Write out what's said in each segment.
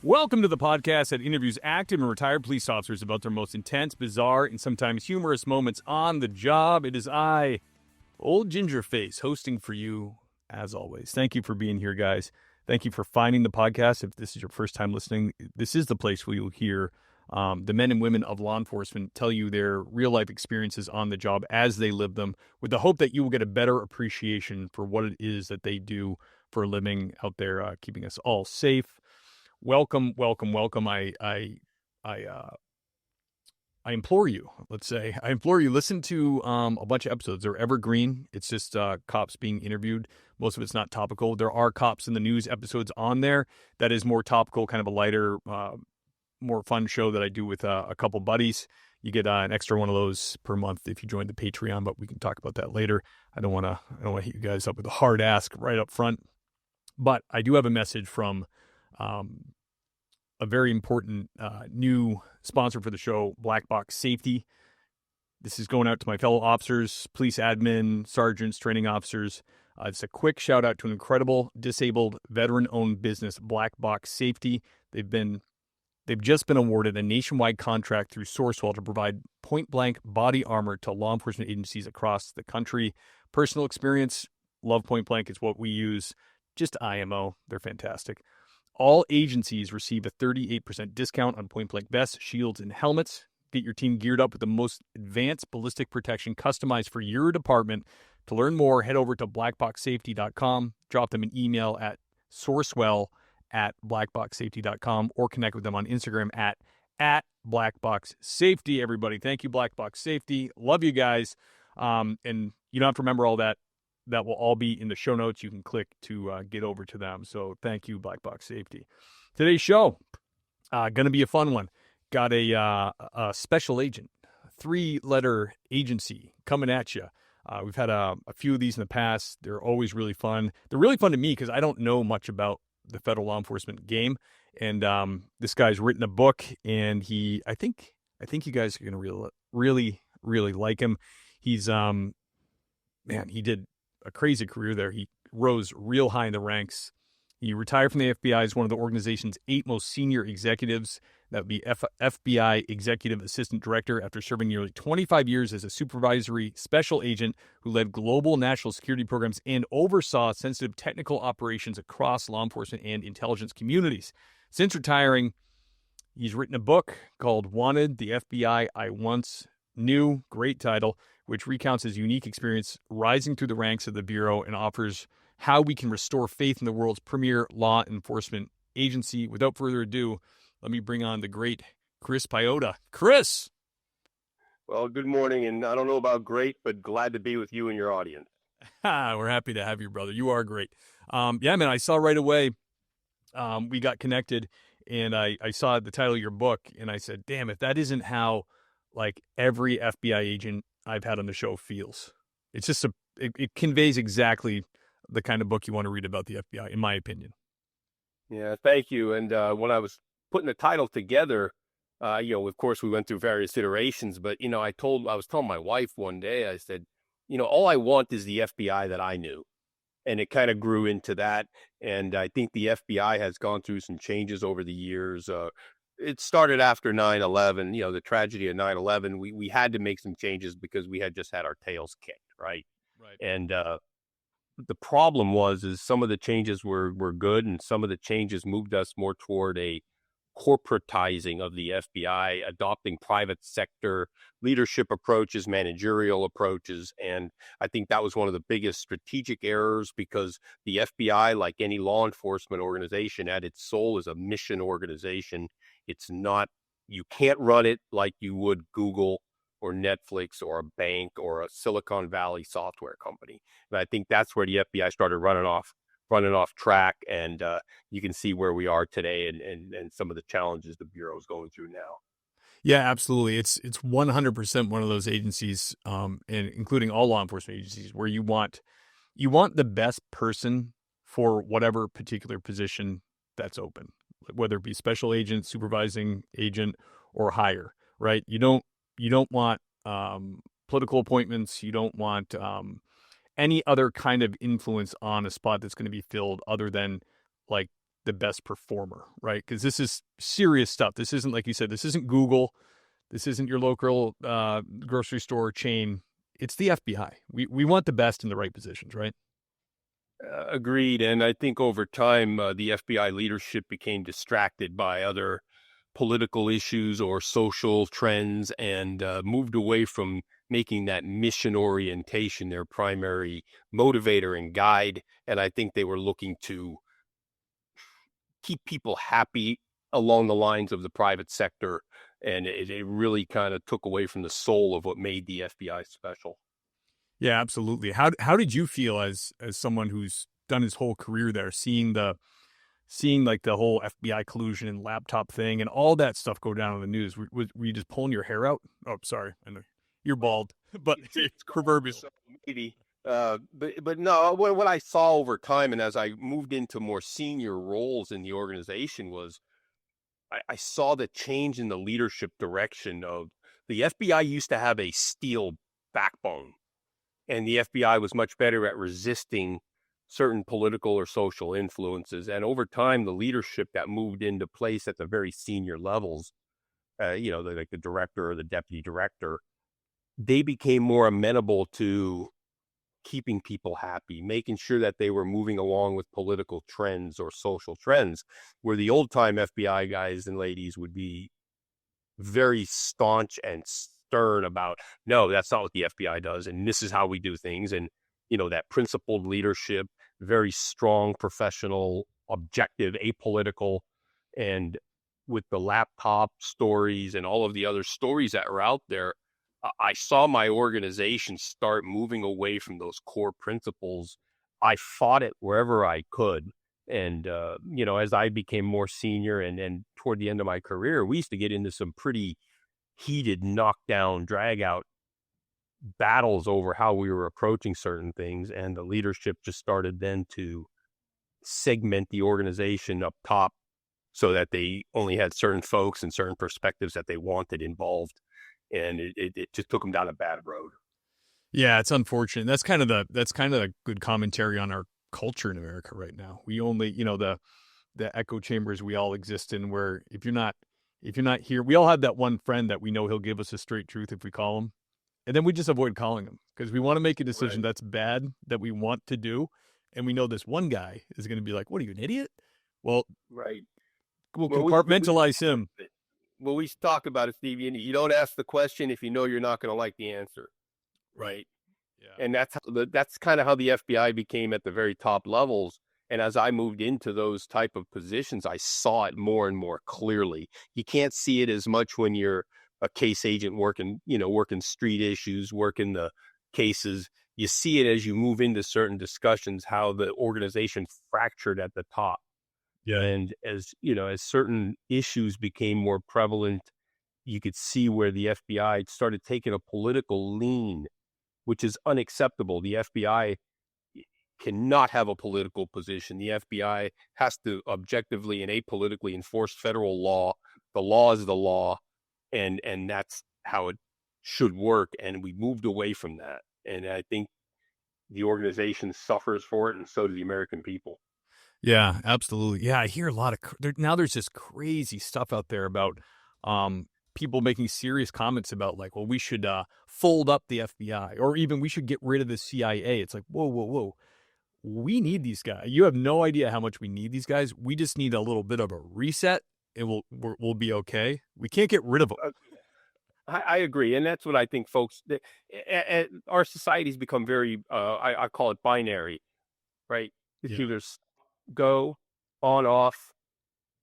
Welcome to the podcast that interviews active and retired police officers about their most intense, bizarre, and sometimes humorous moments on the job. It is I, Old Gingerface, hosting for you as always. Thank you for being here, guys. Thank you for finding the podcast. If this is your first time listening, this is the place where you'll hear the men and women of law enforcement tell you their real-life experiences on the job as they live them, with the hope that you will get a better appreciation for what it is that they do for a living out there, keeping us all safe. Welcome. I implore you, listen to a bunch of episodes. They're evergreen. It's just cops being interviewed. Most of it's not topical. There are cops in the news episodes on there that is more topical, kind of a lighter, more fun show that I do with a couple buddies. You get an extra one of those per month if you join the Patreon, but we can talk about that later. I don't want to hit you guys up with a hard ask right up front, but I do have a message from a very important new sponsor for the show, Black Box Safety. This is going out to my fellow officers, police admin, sergeants, training officers. It's a quick shout out to an incredible disabled veteran-owned business, Black Box Safety. They've just been awarded a nationwide contract through Sourcewell to provide point-blank body armor to law enforcement agencies across the country. Personal experience, love point blank. It's what we use. Just IMO. They're fantastic. All agencies receive a 38% discount on point-blank vests, shields, and helmets. Get your team geared up with the most advanced ballistic protection customized for your department. To learn more, head over to blackboxsafety.com. Drop them an email at sourcewell@blackboxsafety.com or connect with them on Instagram at blackboxsafety. Everybody, thank you, Black Box Safety. Love you guys. And you don't have to remember all that. That will all be in the show notes. You can click to get over to them. So thank you, Black Box Safety. Today's show, going to be a fun one. Got a special agent, 3-letter agency coming at you. We've had a few of these in the past. They're always really fun. They're really fun to me because I don't know much about the federal law enforcement game. And this guy's written a book, and I think you guys are going to really like him. He's, he did a crazy career there. He rose real high in the ranks. He retired from the FBI as one of the organization's 8 most senior executives. That would be FBI Executive Assistant Director after serving nearly 25 years as a Supervisory Special Agent who led global national security programs and oversaw sensitive technical operations across law enforcement and intelligence communities. Since retiring, he's written a book called Wanted, the FBI I Once Knew, great title, which recounts his unique experience rising through the ranks of the Bureau and offers how we can restore faith in the world's premier law enforcement agency. Without further ado, let me bring on the great Chris Piehota. Chris! Well, good morning, and I don't know about great, but glad to be with you and your audience. We're happy to have you, brother. You are great. I saw right away we got connected, and I saw the title of your book, and I said, damn, if that isn't how like every FBI agent I've had on the show feels. It's just it conveys exactly the kind of book you want to read about the FBI, in my opinion. Yeah, thank you. And when I was putting the title together, of course we went through various iterations, but I was telling my wife one day, I said, all I want is the FBI that I knew. And it kind of grew into that. And I think the FBI has gone through some changes over the years. It started after 9/11, the tragedy of 9/11. We had to make some changes because we had just had our tails kicked, right? Right. And the problem is some of the changes were good, and some of the changes moved us more toward a corporatizing of the FBI, adopting private sector leadership approaches, managerial approaches. And I think that was one of the biggest strategic errors, because the FBI, like any law enforcement organization, at its soul is a mission organization. It's not, you can't run it like you would Google or Netflix or a bank or a Silicon Valley software company. And I think that's where the FBI started running off track. And you can see where we are today and some of the challenges the Bureau is going through now. Yeah, absolutely. It's 100% one of those agencies, and including all law enforcement agencies, where you want the best person for whatever particular position that's open, whether it be special agent, supervising agent, or higher, right? You don't want political appointments. You don't want any other kind of influence on a spot that's going to be filled other than like the best performer, right? Because this is serious stuff. This isn't, like you said, this isn't Google. This isn't your local grocery store chain. It's the FBI. We want the best in the right positions, right? Agreed. And I think over time, the FBI leadership became distracted by other political issues or social trends and moved away from making that mission orientation their primary motivator and guide. And I think they were looking to keep people happy along the lines of the private sector. And it really kind of took away from the soul of what made the FBI special. Yeah, absolutely. How did you feel as someone who's done his whole career there, seeing like the whole FBI collusion and laptop thing and all that stuff go down in the news? Were you just pulling your hair out? Oh, sorry, I know you're bald, but it's proverbial. So maybe, but no. What I saw over time, and as I moved into more senior roles in the organization, was I saw the change in the leadership direction of the FBI. Used to have a steel backbone, and the FBI was much better at resisting certain political or social influences. And over time, the leadership that moved into place at the very senior levels, like the director or the deputy director, they became more amenable to keeping people happy, making sure that they were moving along with political trends or social trends, where the old time FBI guys and ladies would be very staunch and stern about, no, that's not what the FBI does. And this is how we do things. And, that principled leadership, very strong, professional, objective, apolitical. And with the laptop stories and all of the other stories that are out there, I saw my organization start moving away from those core principles. I fought it wherever I could. And, as I became more senior and toward the end of my career, we used to get into some pretty heated knockdown, drag out battles over how we were approaching certain things. And the leadership just started then to segment the organization up top so that they only had certain folks and certain perspectives that they wanted involved. And it just took them down a bad road. Yeah, it's unfortunate. That's kind of a good commentary on our culture in America right now. We only, the echo chambers we all exist in, where if you're not here, we all have that one friend that we know he'll give us a straight truth if we call him. And then we just avoid calling him because we want to make a decision that's bad that we want to do. And we know this one guy is going to be like, what are you, an idiot? Well, right. We'll compartmentalize him. Well, we talk about it, Steve. You don't ask the question if you know you're not going to like the answer. Right. Yeah. And that's kind of how the FBI became at the very top levels. And as I moved into those type of positions, I saw it more and more clearly. You can't see it as much when you're a case agent working street issues, working the cases. You see it as you move into certain discussions, how the organization fractured at the top. Yeah. And as certain issues became more prevalent, you could see where the FBI started taking a political lean, which is unacceptable. The FBI cannot have a political position. The FBI has to objectively and apolitically enforce federal law. The law is the law, and that's how it should work. And we moved away from that. And I think the organization suffers for it, and so do the American people. Yeah, absolutely. Yeah, I hear a lot of now. There's this crazy stuff out there about people making serious comments about like, well, we should fold up the FBI, or even we should get rid of the CIA. It's like, whoa, whoa, whoa. We need these guys. You have no idea how much we need these guys. We just need a little bit of a reset, and we'll be okay. We can't get rid of them. I agree, and that's what I think, folks. Our society's become very, I call it binary, right? It's either go on, off,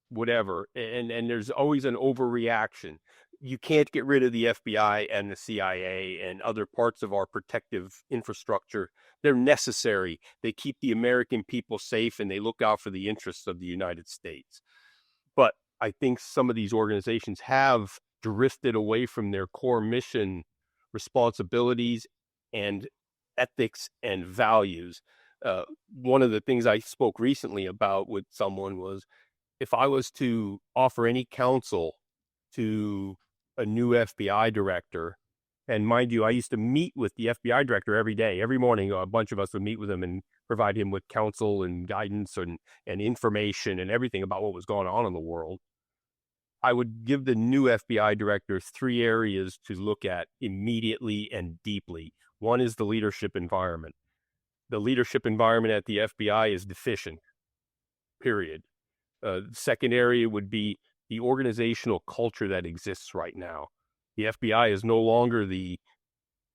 whatever, and there's always an overreaction. You can't get rid of the FBI and the CIA and other parts of our protective infrastructure. They're necessary. They keep the American people safe, and they look out for the interests of the United States. But I think some of these organizations have drifted away from their core mission, responsibilities, and ethics and values. One of the things I spoke recently about with someone was, if I was to offer any counsel to a new FBI director, and mind you, I used to meet with the FBI director every day, every morning, a bunch of us would meet with him and provide him with counsel and guidance and information and everything about what was going on in the world. I would give the new FBI director 3 areas to look at immediately and deeply. One is the leadership environment. The leadership environment at the FBI is deficient, period. Second area would be the organizational culture that exists right now. The FBI is no longer the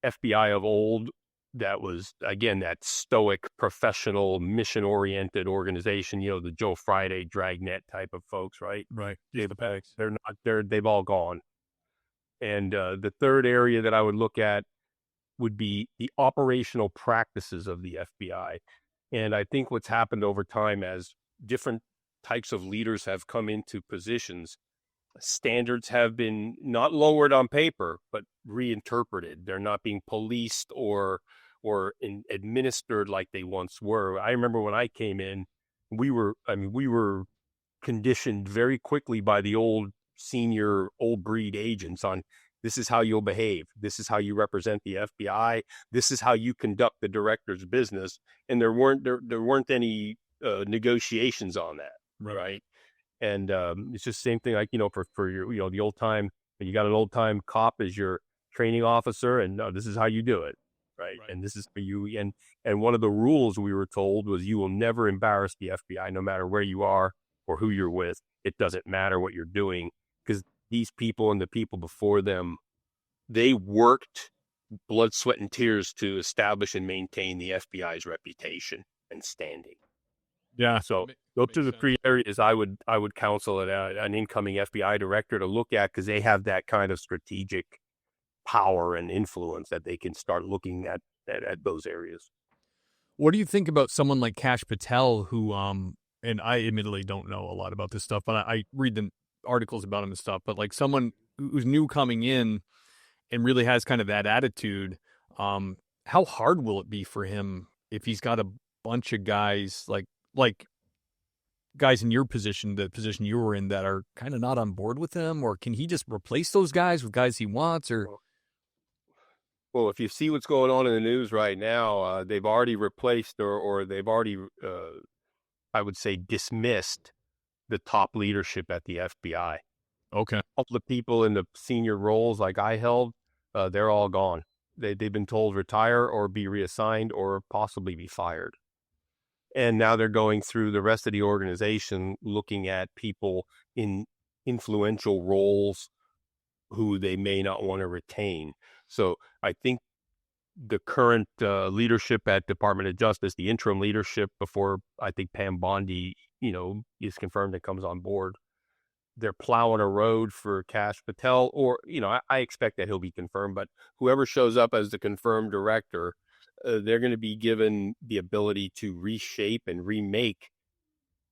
FBI of old that was, again, that stoic, professional, mission-oriented organization, the Joe Friday, Dragnet type of folks, right? Right. They've all gone. And the third area that I would look at would be the operational practices of the FBI. And I think what's happened over time as different types of leaders have come into positions, standards have been not lowered on paper, but reinterpreted. They're not being policed or administered like they once were. I remember when I came in, we were conditioned very quickly by the old breed agents on this is how you'll behave. This is how you represent the FBI. This is how you conduct the director's business. And there weren't any negotiations on that. Right. And it's just the same thing, like, for your, the old time, you got an old time cop as your training officer, and no, this is how you do it. Right. And this is for you. And one of the rules we were told was you will never embarrass the FBI, no matter where you are or who you're with. It doesn't matter what you're doing, because these people and the people before them, they worked blood, sweat, and tears to establish and maintain the FBI's reputation and standing. Yeah. So those are the 3 areas I would counsel an incoming FBI director to look at, because they have that kind of strategic power and influence that they can start looking at those areas. What do you think about someone like Kash Patel, who, and I admittedly don't know a lot about this stuff, but I read the articles about him and stuff, but like someone who's new coming in and really has kind of that attitude, how hard will it be for him if he's got a bunch of guys like guys in your position, the position you were in, that are kind of not on board with him? Or can he just replace those guys with guys he wants? Or well, if you see what's going on in the news right now, they've already replaced or they've already, I would say, dismissed the top leadership at the FBI. Okay. All the people in the senior roles like I held, they're all gone. They've been told retire or be reassigned or possibly be fired. And now they're going through the rest of the organization, looking at people in influential roles who they may not want to retain. So I think the current leadership at Department of Justice, the interim leadership before I think Pam Bondi, is confirmed and comes on board, they're plowing a road for Kash Patel, or, I expect that he'll be confirmed, but whoever shows up as the confirmed director, they're going to be given the ability to reshape and remake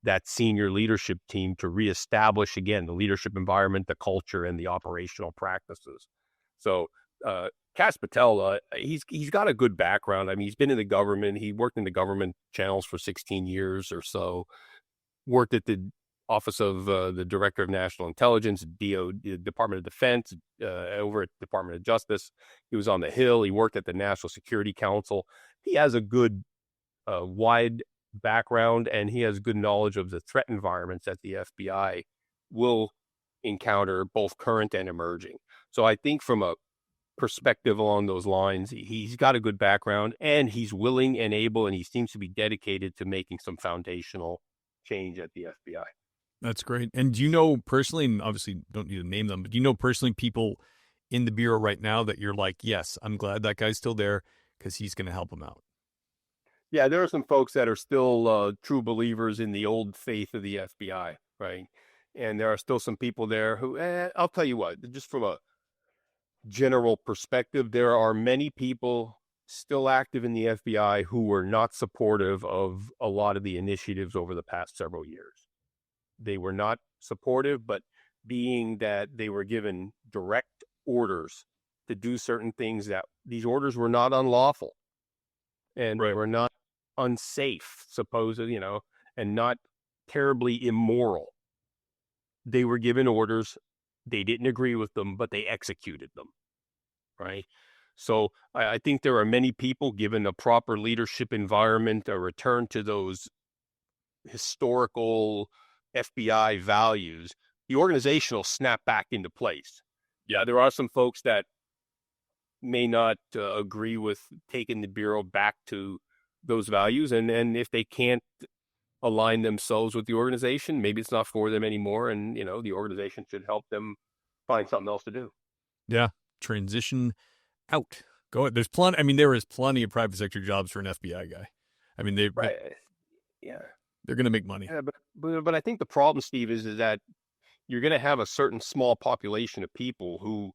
that senior leadership team to reestablish, again, the leadership environment, the culture, and the operational practices. So Kash Patel, he's got a good background. I mean, he's been in the government. He worked in the government channels for 16 years or so, worked at the Office of the Director of National Intelligence, Department of Defense, over at Department of Justice. He was on the Hill. He worked at the National Security Council. He has a good, wide background, and he has good knowledge of the threat environments that the FBI will encounter, both current and emerging. So I think from a perspective along those lines, he's got a good background, and he's willing and able, and he seems to be dedicated to making some foundational change at the FBI. That's great. And do you know personally, and obviously don't need to name them, but do you know personally people in the Bureau right now that you're like, yes, I'm glad that guy's still there because he's going to help them out? Yeah, there are some folks that are still true believers in the old faith of the FBI, right? And there are still some people there who, I'll tell you what, just from a general perspective, there are many people still active in the FBI who were not supportive of a lot of the initiatives over the past several years. They were not supportive, but being that they were given direct orders to do certain things, that these orders were not unlawful and Right. were not unsafe, supposedly, and not terribly immoral. They were given orders. They didn't agree with them, but they executed them. Right. So I think there are many people, given a proper leadership environment, a return to those historical FBI values, the organization will snap back into place. Yeah, there are some folks that may not agree with taking the Bureau back to those values. And if they can't align themselves with the organization, maybe it's not for them anymore. And, the organization should help them find something else to do. Yeah. Transition out. Go ahead. There's plenty. I mean, there is plenty of private sector jobs for an FBI guy. I mean, Right. Yeah. they're going to make money. Yeah. But I think the problem, Steve, is that you're going to have a certain small population of people who,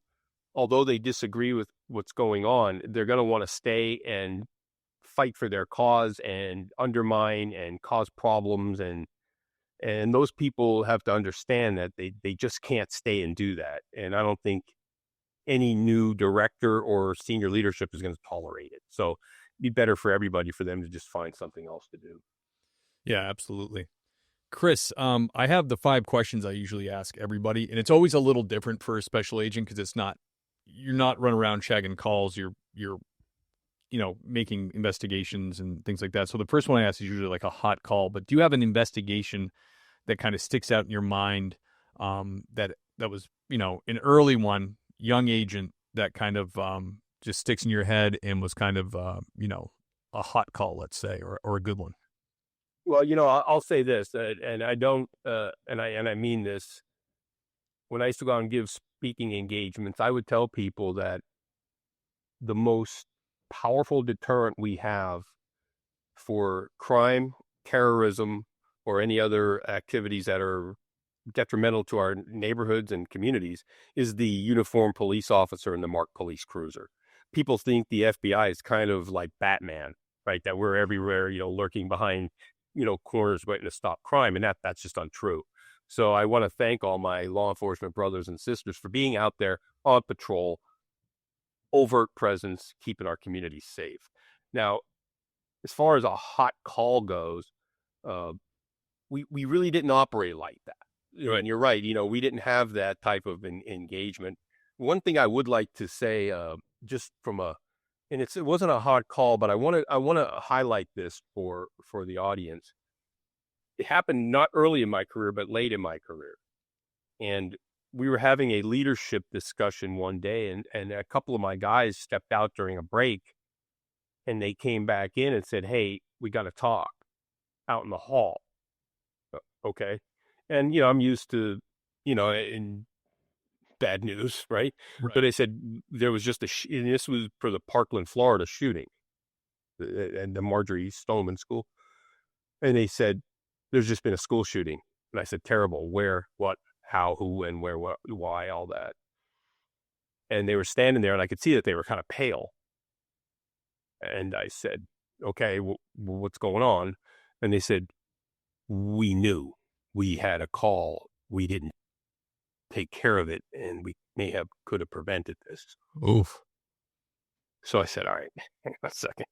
although they disagree with what's going on, they're going to want to stay and fight for their cause and undermine and cause problems. And those people have to understand that they just can't stay and do that. And I don't think any new director or senior leadership is going to tolerate it. So it'd be better for everybody for them to just find something else to do. Yeah, absolutely. Chris, I have the 5 questions I usually ask everybody, and it's always a little different for a special agent because you're not running around shagging calls. You're making investigations and things like that. So the first one I ask is usually like a hot call, but do you have an investigation that kind of sticks out in your mind, that was, an early one, young agent that kind of just sticks in your head and was kind of, a hot call, let's say, or a good one? Well, I'll say this, and I don't, and I mean this. When I used to go out and give speaking engagements, I would tell people that the most powerful deterrent we have for crime, terrorism, or any other activities that are detrimental to our neighborhoods and communities is the uniformed police officer and the marked police cruiser. People think the FBI is kind of like Batman, right? That we're everywhere, lurking behind, corners waiting to stop crime. And that's just untrue. So I want to thank all my law enforcement brothers and sisters for being out there on patrol, overt presence, keeping our communities safe. Now, as far as a hot call goes, we really didn't operate like that. And you're right, we didn't have that type of engagement. One thing I would like to say, just from and it wasn't a hot call, but I want to highlight this for the audience. It happened not early in my career, but late in my career. And we were having a leadership discussion one day, and a couple of my guys stepped out during a break, and they came back in and said, "Hey, we got to talk out in the hall." Okay. And, I'm used to, in bad news, right? Right. So they said there was just and this was for the Parkland, Florida shooting and the Marjorie Stoneman School. And they said, there's just been a school shooting. And I said, terrible. Where, what, how, who, and where, what, why, all that. And they were standing there and I could see that they were kind of pale. And I said, okay, what's going on? And they said, we knew we had a call. We didn't take care of it, and we could have prevented this. Oof. So I said, all right, hang on a second.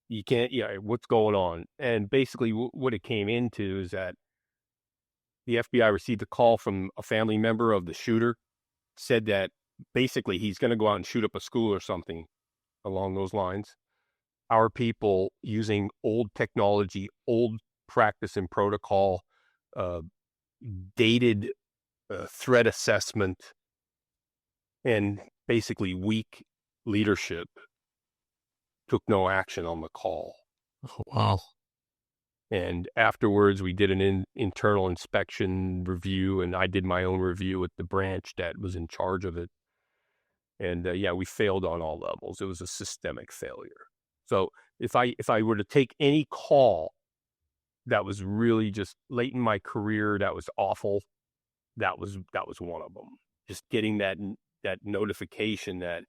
You can't, what's going on? And basically what it came into is that the FBI received a call from a family member of the shooter, said that basically he's going to go out and shoot up a school or something along those lines. Our people, using old technology, old practice and protocol, dated threat assessment, and basically weak leadership, took no action on the call. Oh, wow. And afterwards, we did an internal inspection review, and I did my own review with the branch that was in charge of it. And we failed on all levels. It was a systemic failure. So if I were to take any call that was really just late in my career, that was awful, that was one of them. Just getting that notification that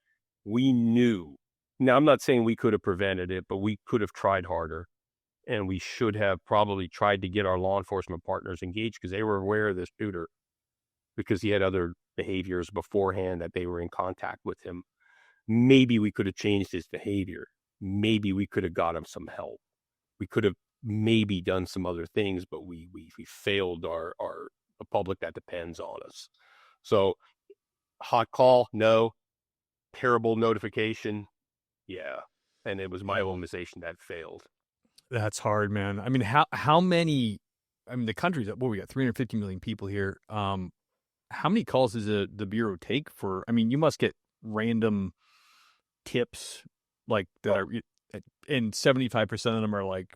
we knew. Now, I'm not saying we could have prevented it, but we could have tried harder. And we should have probably tried to get our law enforcement partners engaged because they were aware of this shooter, because he had other behaviors beforehand that they were in contact with him. Maybe we could have changed his behavior. Maybe we could have got him some help. We could have maybe done some other things, but we failed the public that depends on us. So hot call, no. terrible notification. Yeah. And it was my Yeah. organization that failed. That's hard, man. I mean, how many? I mean, the country's what we got 350 million people here. How many calls does the bureau take for? I mean, you must get random tips like that Oh, are, and 75% of them are like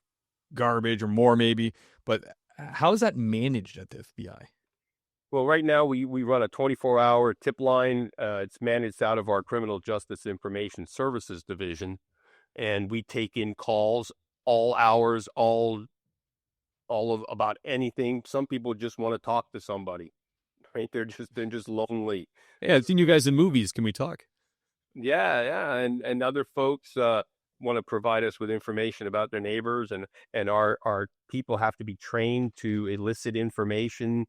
garbage or more maybe. But how is that managed at the FBI? well, right now we run a 24-hour tip line. It's managed out of our Criminal Justice Information Services Division, and we take in calls all hours, all of about anything. Some people just want to talk to somebody, right? They're just lonely. Yeah, I've seen you guys in movies. Can we talk? Yeah, yeah, and other folks want to provide us with information about their neighbors, and our people have to be trained to elicit information,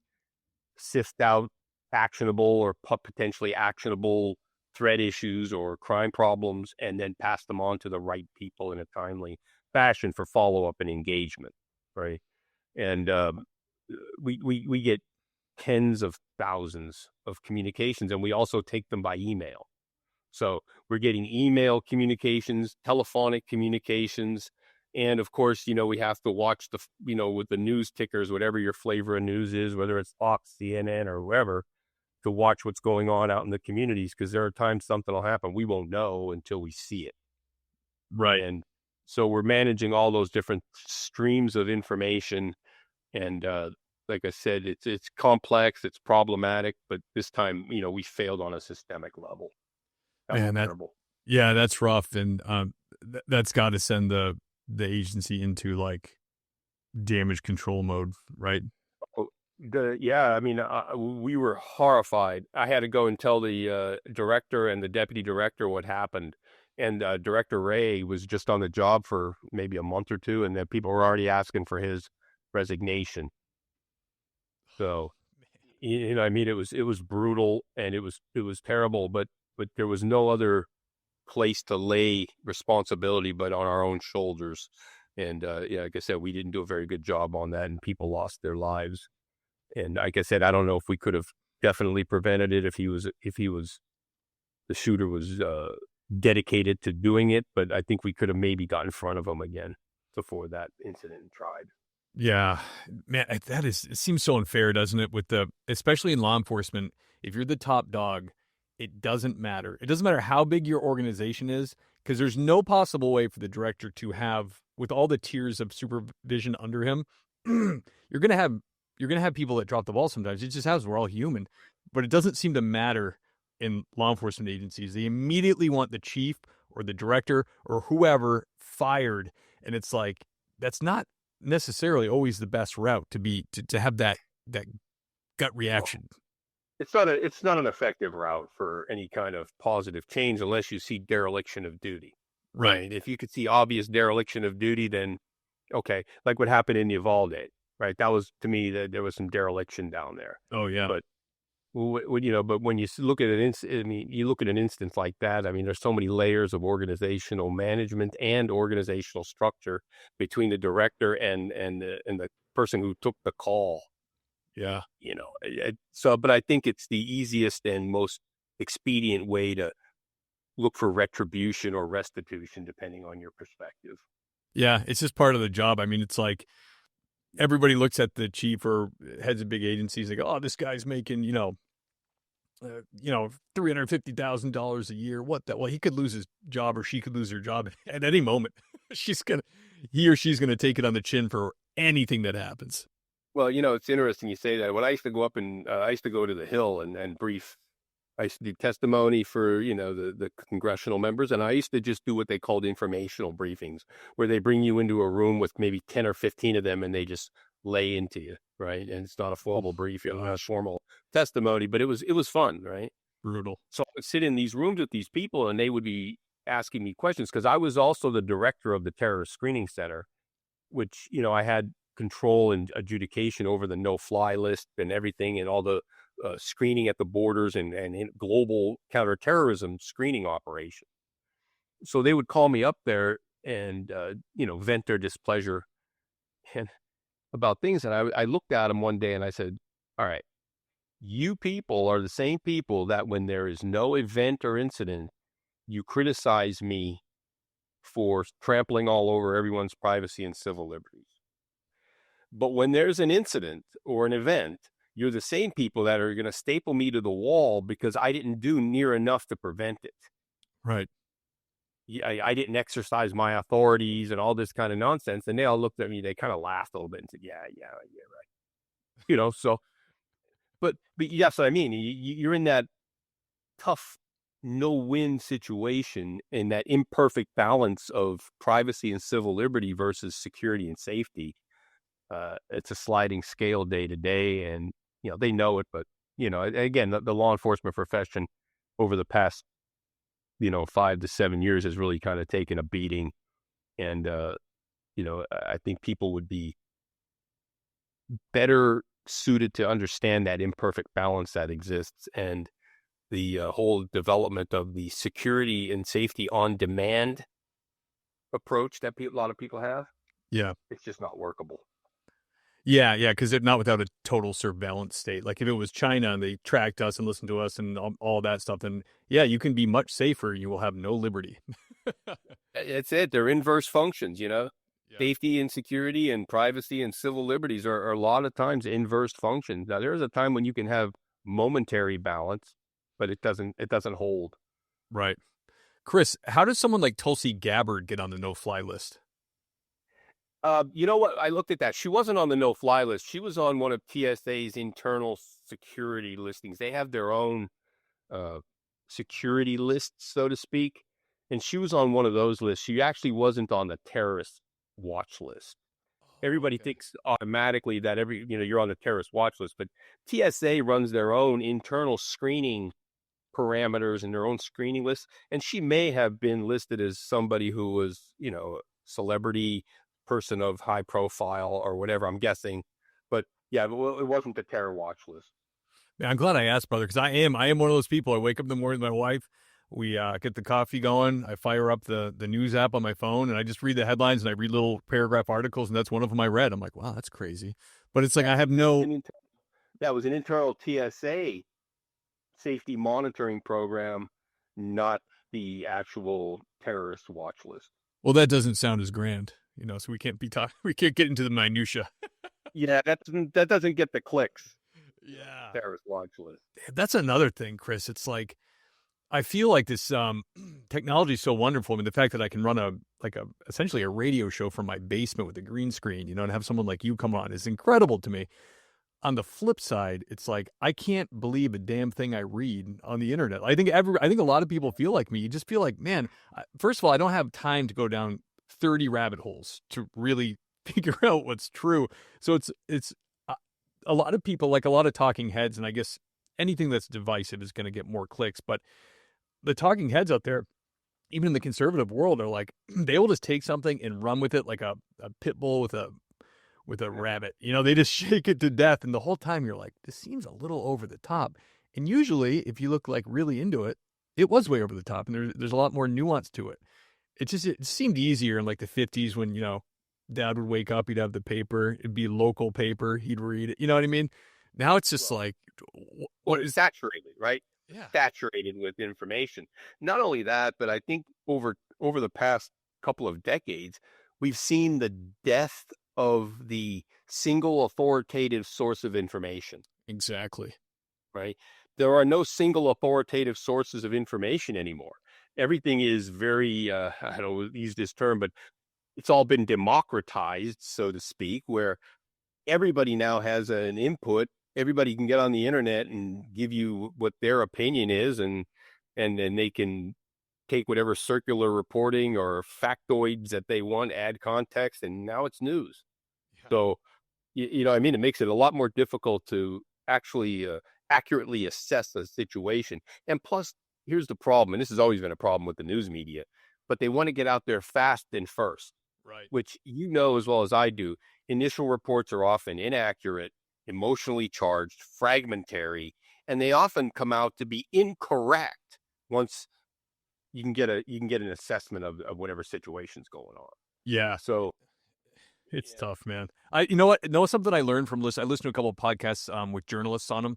sift out actionable or potentially actionable threat issues or crime problems, and then pass them on to the right people in a timely fashion for follow up and engagement, right? And we get tens of thousands of communications, and we also take them by email. So we're getting email communications, telephonic communications, and of course, we have to watch with the news tickers, whatever your flavor of news is, whether it's Fox, CNN, or whoever, to watch what's going on out in the communities, because there are times something will happen we won't know until we see it. Right. And so we're managing all those different streams of information. And like I said, it's complex, it's problematic, but this time, we failed on a systemic level. That was Man, that terrible. yeah, that's rough, and that's got to send the agency into like damage control mode, right? Oh, yeah, I mean, we were horrified. I had to go and tell the director and the deputy director what happened. And Director Ray was just on the job for maybe a month or two, and then people were already asking for his resignation. So, I mean, it was brutal and it was terrible, but there was no other place to lay responsibility but on our own shoulders. And yeah, like I said, we didn't do a very good job on that, and people lost their lives. And like I said, I don't know if we could have definitely prevented it if the shooter was dedicated to doing it, but I think we could have maybe got in front of him again before that incident tried. Yeah, man, it seems so unfair, doesn't it? Especially in law enforcement, if you're the top dog, it doesn't matter. It doesn't matter how big your organization is, because there's no possible way for the director to have, with all the tiers of supervision under him, you're gonna have people that drop the ball sometimes. It just happens. We're all human, but it doesn't seem to matter in law enforcement agencies. They immediately want the chief or the director or whoever fired, and it's like that's not necessarily always the best route to have that gut Well, reaction. it's not an effective route for any kind of positive change unless you see dereliction of duty, Right. right? If you could see obvious dereliction of duty, then okay, like what happened in Uvalde, right? That was, to me, that there was some dereliction down there. Oh yeah. But but when you look at I mean, you look at an instance like that. I mean, there's so many layers of organizational management and organizational structure between the director and the person who took the call. Yeah. So, but I think it's the easiest and most expedient way to look for retribution or restitution, depending on your perspective. Yeah. It's just part of the job. I mean, it's like everybody looks at the chief or heads of big agencies. They go, "Oh, this guy's making $350,000 a year. What that? Well, he could lose his job or she could lose her job at any moment. He or she's gonna take it on the chin for anything that happens." Well, it's interesting you say that. When I used to go up and I used to go to the Hill and brief. I used to do testimony for, the congressional members, and I used to just do what they called informational briefings, where they bring you into a room with maybe 10 or 15 of them and they just lay into you, right? And it's not a Oh formal brief, not a gosh, formal testimony, but it was fun, right? brutal. So I would sit in these rooms with these people and they would be asking me questions, because I was also the director of the terrorist screening center, which, I had control and adjudication over the no-fly list and everything, and all the screening at the borders and global counterterrorism screening operation. So they would call me up there and vent their displeasure and about things. And I looked at them one day and I said, "All right, you people are the same people that when there is no event or incident, you criticize me for trampling all over everyone's privacy and civil liberties. But when there's an incident or an event, you're the same people that are going to staple me to the wall because I didn't do near enough to prevent it. Right. I didn't exercise my authorities and all this kind of nonsense. And they all looked at me, they kind of laughed a little bit and said, yeah, right. So, but yes, I mean, you're in that tough no-win situation in that imperfect balance of privacy and civil liberty versus security and safety. It's a sliding scale day to day, and they know it. But again, the law enforcement profession over the past 5 to 7 years has really kind of taken a beating, and I think people would be better suited to understand that imperfect balance that exists, and the whole development of the security and safety on demand approach that a lot of people have. Yeah. It's just not workable. Yeah, because they're not without a total surveillance state. Like if it was China and they tracked us and listened to us and all that stuff, then yeah, you can be much safer. You will have no liberty. It's it. They're inverse functions, Yeah. Safety and security and privacy and civil liberties are a lot of times inverse functions. Now, there is a time when you can have momentary balance, but it doesn't hold. Right. Chris, how does someone like Tulsi Gabbard get on the no-fly list? You know what? I looked at that. She wasn't on the no-fly list. She was on one of TSA's internal security listings. They have their own security lists, so to speak. And she was on one of those lists. She actually wasn't on the terrorist watch list. Everybody thinks automatically that you're on the terrorist watch list, but TSA runs their own internal screening parameters and their own screening lists. And she may have been listed as somebody who was, celebrity person of high profile or whatever, I'm guessing. But yeah, it wasn't the terror watch list. Man, I'm glad I asked, brother, because I am one of those people. I wake up in the morning with my wife. We get the coffee going. I fire up the news app on my phone, and I just read the headlines, and I read little paragraph articles, and that's one of them I read. I'm like, wow, that's crazy. But it's like I have no... That was an internal TSA safety monitoring program, not the actual terrorist watch list. Well, that doesn't sound as grand, so we can't we can't get into the minutia. Yeah, that doesn't get the clicks. Yeah. Terrorist watch list. That's another thing, Chris. It's like, I feel like this technology is so wonderful. I mean, the fact that I can run essentially a radio show from my basement with a green screen, and have someone like you come on is incredible to me. On the flip side, it's like I can't believe a damn thing I read on the internet. I think a lot of people feel like me. You just feel like, man, first of all, I don't have time to go down 30 rabbit holes to really figure out what's true. So it's a lot of people, like a lot of talking heads, and I guess anything that's divisive is going to get more clicks. But the talking heads out there, even in the conservative world, are like, they will just take something and run with it like a pit bull with a rabbit. They just shake it to death. And the whole time you're like, this seems a little over the top. And usually if you look like really into it, it was way over the top. And there's a lot more nuance to it. It seemed easier in like the 50s when, Dad would wake up, he'd have the paper, it'd be local paper, he'd read it. You know what I mean? Now it's just like, what is saturated, right? Yeah. Saturated with information. Not only that, but I think over the past couple of decades, we've seen the death of the single authoritative source of information. Exactly. Right? There are no single authoritative sources of information anymore. Everything is very, I don't use this term, but it's all been democratized, so to speak, where everybody now has an input. Everybody can get on the internet and give you what their opinion is, and then they can take whatever circular reporting or factoids that they want, add context, and now it's news. Yeah. So, I mean, it makes it a lot more difficult to actually accurately assess a situation. And plus, here's the problem, and this has always been a problem with the news media, but they want to get out there fast and first. Right. Which as well as I do, initial reports are often inaccurate, emotionally charged, fragmentary, and they often come out to be incorrect once you can get an assessment of whatever situation's going on. Yeah. So it's tough, man. You know what? Something I learned from I listened to a couple of podcasts with journalists on them.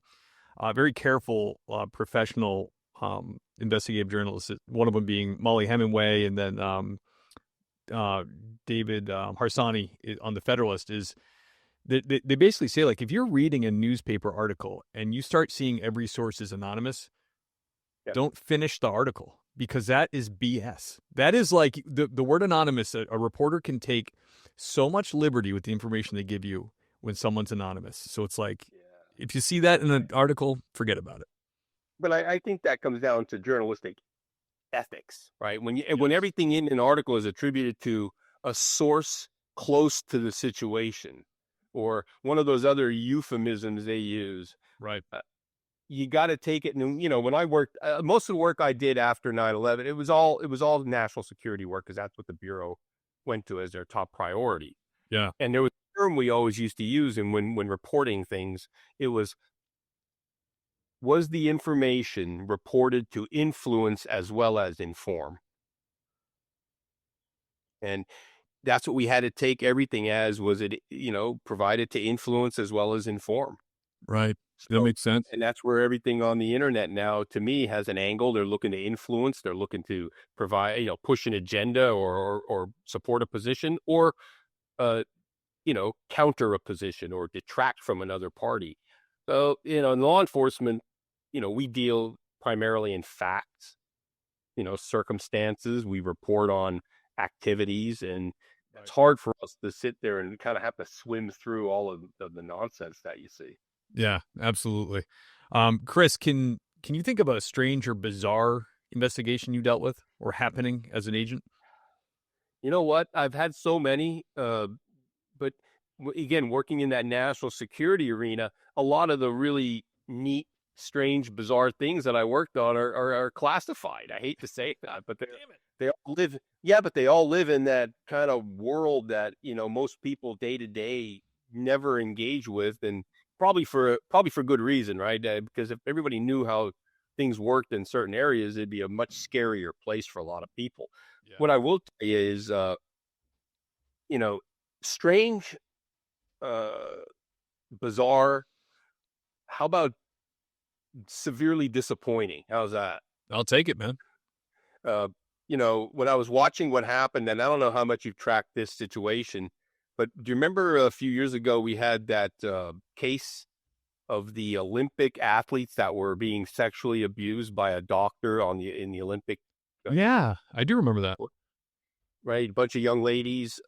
Very careful, professional, investigative journalists. One of them being Molly Hemingway, and then uh, David Harsanyi on the Federalist. Is they basically say, like, if you're reading a newspaper article and you start seeing every source is anonymous, Yeah. don't finish the article, because that is BS. That is like the word anonymous. A reporter can take so much liberty with the information they give you when someone's anonymous. So it's like, if you see that in an article, forget about it. But I think that comes down to journalistic ethics, right? When everything in an article is attributed to a source close to the situation, or one of those other euphemisms they use, Right. You got to take it. And when I worked, most of the work I did after 9/11, it was all national security work, because that's what the bureau went to as their top priority. Yeah. And there was a term we always used to use, and when reporting things, it was the information reported to influence as well as inform? And that's what we had to take everything as. Was it, provided to influence as well as inform? Right. That So, makes sense. and that's where everything on the internet now, to me, has an angle. They're looking to influence. They're looking to provide, push an agenda, or support a position, or, counter a position, or detract from another party. So, in law enforcement, we deal primarily in facts, circumstances. We report on activities, and it's hard for us to sit there and kind of have to swim through all of the nonsense that you see. Yeah, absolutely. Chris, can you think of a strange or bizarre investigation you dealt with or happening as an agent? You know what? I've had so many, but again, working in that national security arena, a lot of the really neat, strange, bizarre things that I worked on are classified. I hate to say that, but they all live. Yeah, but they all live in that kind of world that most people day to day never engage with, and probably for good reason, right? Because if everybody knew how things worked in certain areas, it'd be a much scarier place for a lot of people. Yeah. What I will tell you is, strange, bizarre. How about severely disappointing? How's that? I'll take it, man. Uh, when I was watching what happened, and I don't know how much you've tracked this situation, but do you remember a few years ago we had that case of the Olympic athletes that were being sexually abused by a doctor in the Olympic? Yeah, I do remember that. Right, a bunch of young ladies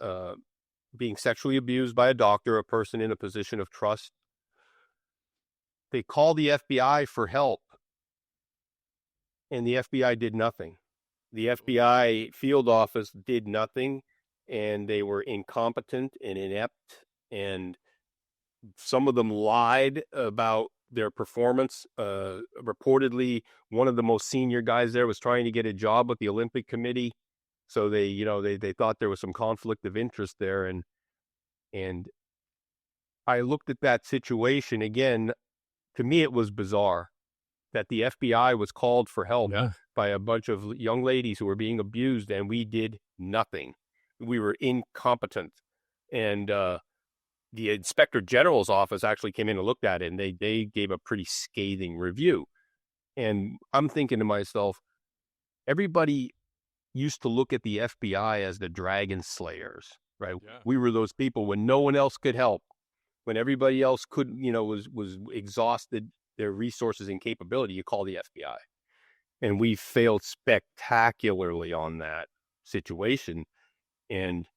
being sexually abused by a doctor, a person in a position of trust. They called the FBI for help, and the FBI did nothing. The FBI field office did nothing, and they were incompetent and inept, and some of them lied about their performance. Reportedly, one of the most senior guys there was trying to get a job with the Olympic Committee, so they thought there was some conflict of interest there, and I looked at that situation again. To me, it was bizarre that the FBI was called for help by a bunch of young ladies who were being abused, and we did nothing. We were incompetent. And the Inspector General's office actually came in and looked at it, and they gave a pretty scathing review. And I'm thinking to myself, everybody used to look at the FBI as the dragon slayers, right? Yeah. We were those people when no one else could help, when everybody else couldn't, was exhausted their resources and capability. You call the FBI, and we failed spectacularly on that situation. And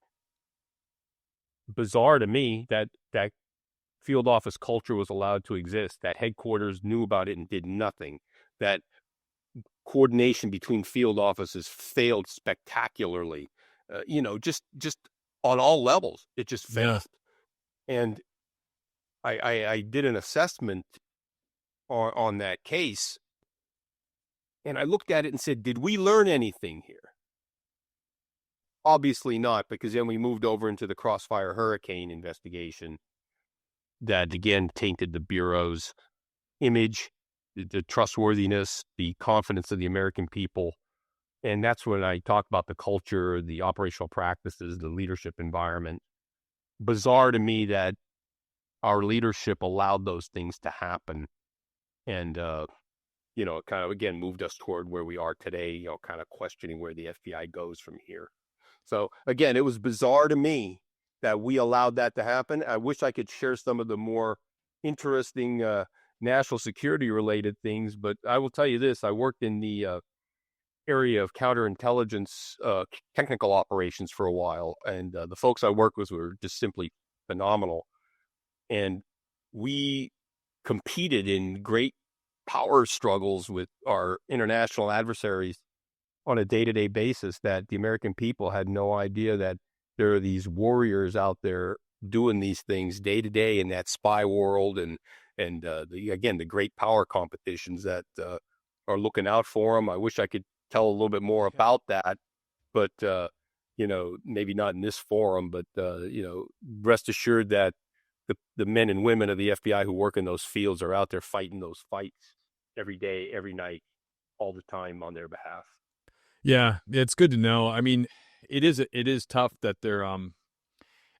bizarre to me that field office culture was allowed to exist, that headquarters knew about it and did nothing, that coordination between field offices failed spectacularly, just on all levels. It just failed. Yeah. And I did an assessment on that case, and I looked at it and said, did we learn anything here? Obviously not, because then we moved over into the Crossfire Hurricane investigation that again tainted the Bureau's image, the trustworthiness, the confidence of the American people. And that's when I talk about the culture, the operational practices, the leadership environment. Bizarre to me that our leadership allowed those things to happen. And it kind of, again, moved us toward where we are today, kind of questioning where the FBI goes from here. So again, it was bizarre to me that we allowed that to happen. I wish I could share some of the more interesting national security related things, but I will tell you this: I worked in the area of counterintelligence technical operations for a while, and the folks I worked with were just simply phenomenal. And we competed in great power struggles with our international adversaries on a day-to-day basis that the American people had no idea that there are these warriors out there doing these things day to day in that spy world, and the great power competitions that are looking out for them. I wish I could tell a little bit more about that, but maybe not in this forum. But rest assured that the men and women of the FBI who work in those fields are out there fighting those fights every day, every night, all the time on their behalf. Yeah, it's good to know. I mean, it is tough that they're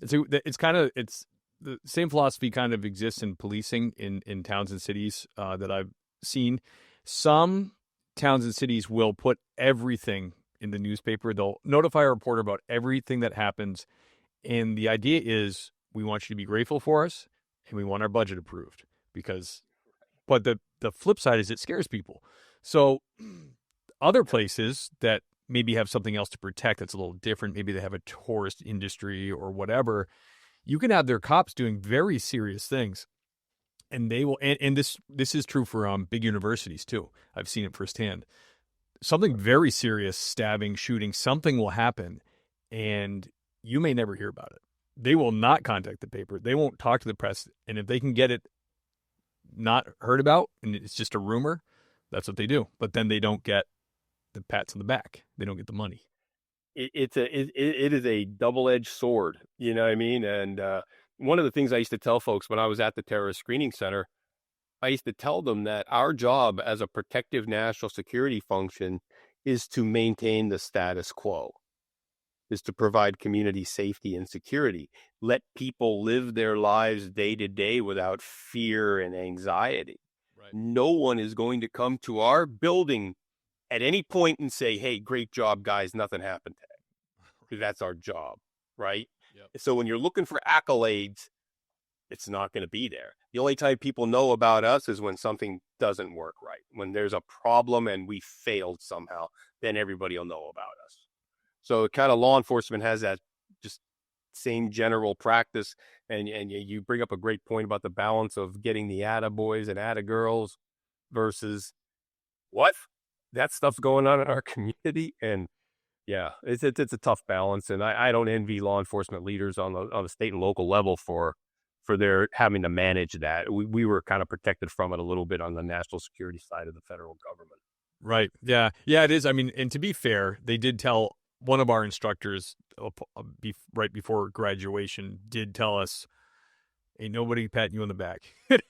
it's the same philosophy kind of exists in policing in towns and cities that I've seen. Some towns and cities will put everything in the newspaper. They'll notify a reporter about everything that happens, and the idea is we want you to be grateful for us, and we want our budget approved because. But the flip side is it scares people. So other places that maybe have something else to protect that's a little different, maybe they have a tourist industry or whatever, you can have their cops doing very serious things. And they will, and this is true for big universities too. I've seen it firsthand. Something very serious, stabbing, shooting, something will happen, and you may never hear about it. They will not contact the paper. They won't talk to the press. And if they can get it not heard about and it's just a rumor, that's what they do. But then they don't get the pats on the back. They don't get the money. It is a double-edged sword, you know what I mean? And one of the things I used to tell folks when I was at the terrorist screening center, I used to tell them that our job as a protective national security function is to maintain the status quo, is to provide community safety and security, let people live their lives day to day without fear and anxiety. Right. No one is going to come to our building at any point and say, hey, great job, guys, nothing happened today. Because that's our job, right? Yep. So when you're looking for accolades, it's not going to be there. The only time people know about us is when something doesn't work right. When there's a problem and we failed somehow, then everybody will know about us. So kind of law enforcement has that just same general practice. And you bring up a great point about the balance of getting the attaboys and attagirls versus what? That stuff's going on in our community. And yeah, it's a tough balance. And I don't envy law enforcement leaders on the state and local level for their having to manage that. We were kind of protected from it a little bit on the national security side of the federal government. Right. Yeah. Yeah, it is. I mean, and to be fair, they did tell one of our instructors right before graduation did tell us, ain't nobody patting you on the back.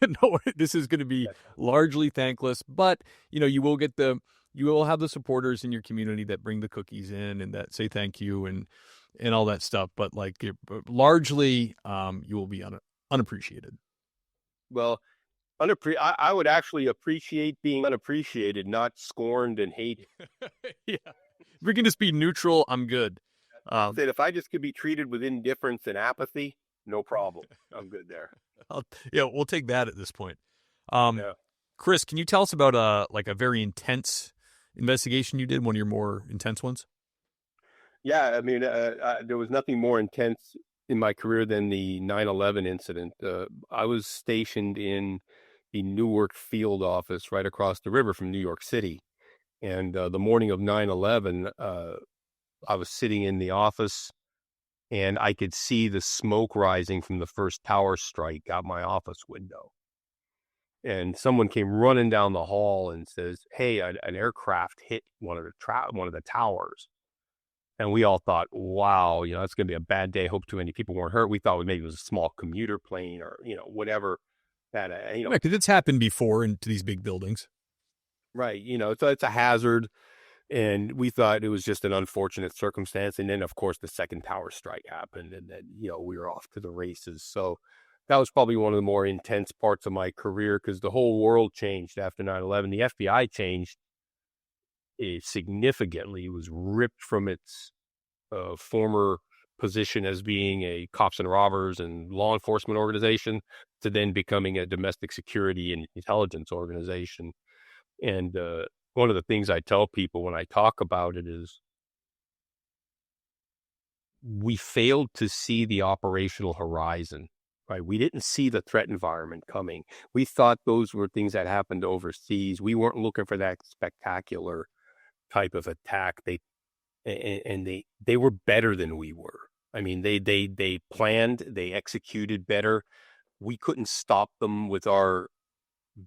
No, this is going to be largely thankless, but you will have the supporters in your community that bring the cookies in and that say thank you and all that stuff. But largely, you will be unappreciated. Well, I would actually appreciate being unappreciated, not scorned and hated. Yeah. If we can just be neutral, I'm good. If I just could be treated with indifference and apathy, no problem. I'm good there. We'll take that at this point. Chris, can you tell us about a very intense investigation you did, one of your more intense ones? Yeah, I mean, there was nothing more intense in my career than the 9/11 incident. I was stationed in the Newark field office right across the river from New York City. And the morning of 9/11, I was sitting in the office and I could see the smoke rising from the first tower strike out my office window. And someone came running down the hall and says, hey, an aircraft hit one of the towers. And we all thought, wow, that's going to be a bad day. Hope too many people weren't hurt. We thought maybe it was a small commuter plane or, whatever. That, because it's happened before into these big buildings. Right. So it's a hazard. And we thought it was just an unfortunate circumstance. And then, of course, the second tower strike happened. And then, we were off to the races. So that was probably one of the more intense parts of my career, because the whole world changed after 9/11. The FBI changed significantly. It was ripped from its former position as being a cops and robbers and law enforcement organization to then becoming a domestic security and intelligence organization. And one of the things I tell people when I talk about it is we failed to see the operational horizon, right? We didn't see the threat environment coming. We thought those were things that happened overseas. We weren't looking for that spectacular type of attack. They were better than we were. I mean, they planned, they executed better. We couldn't stop them with our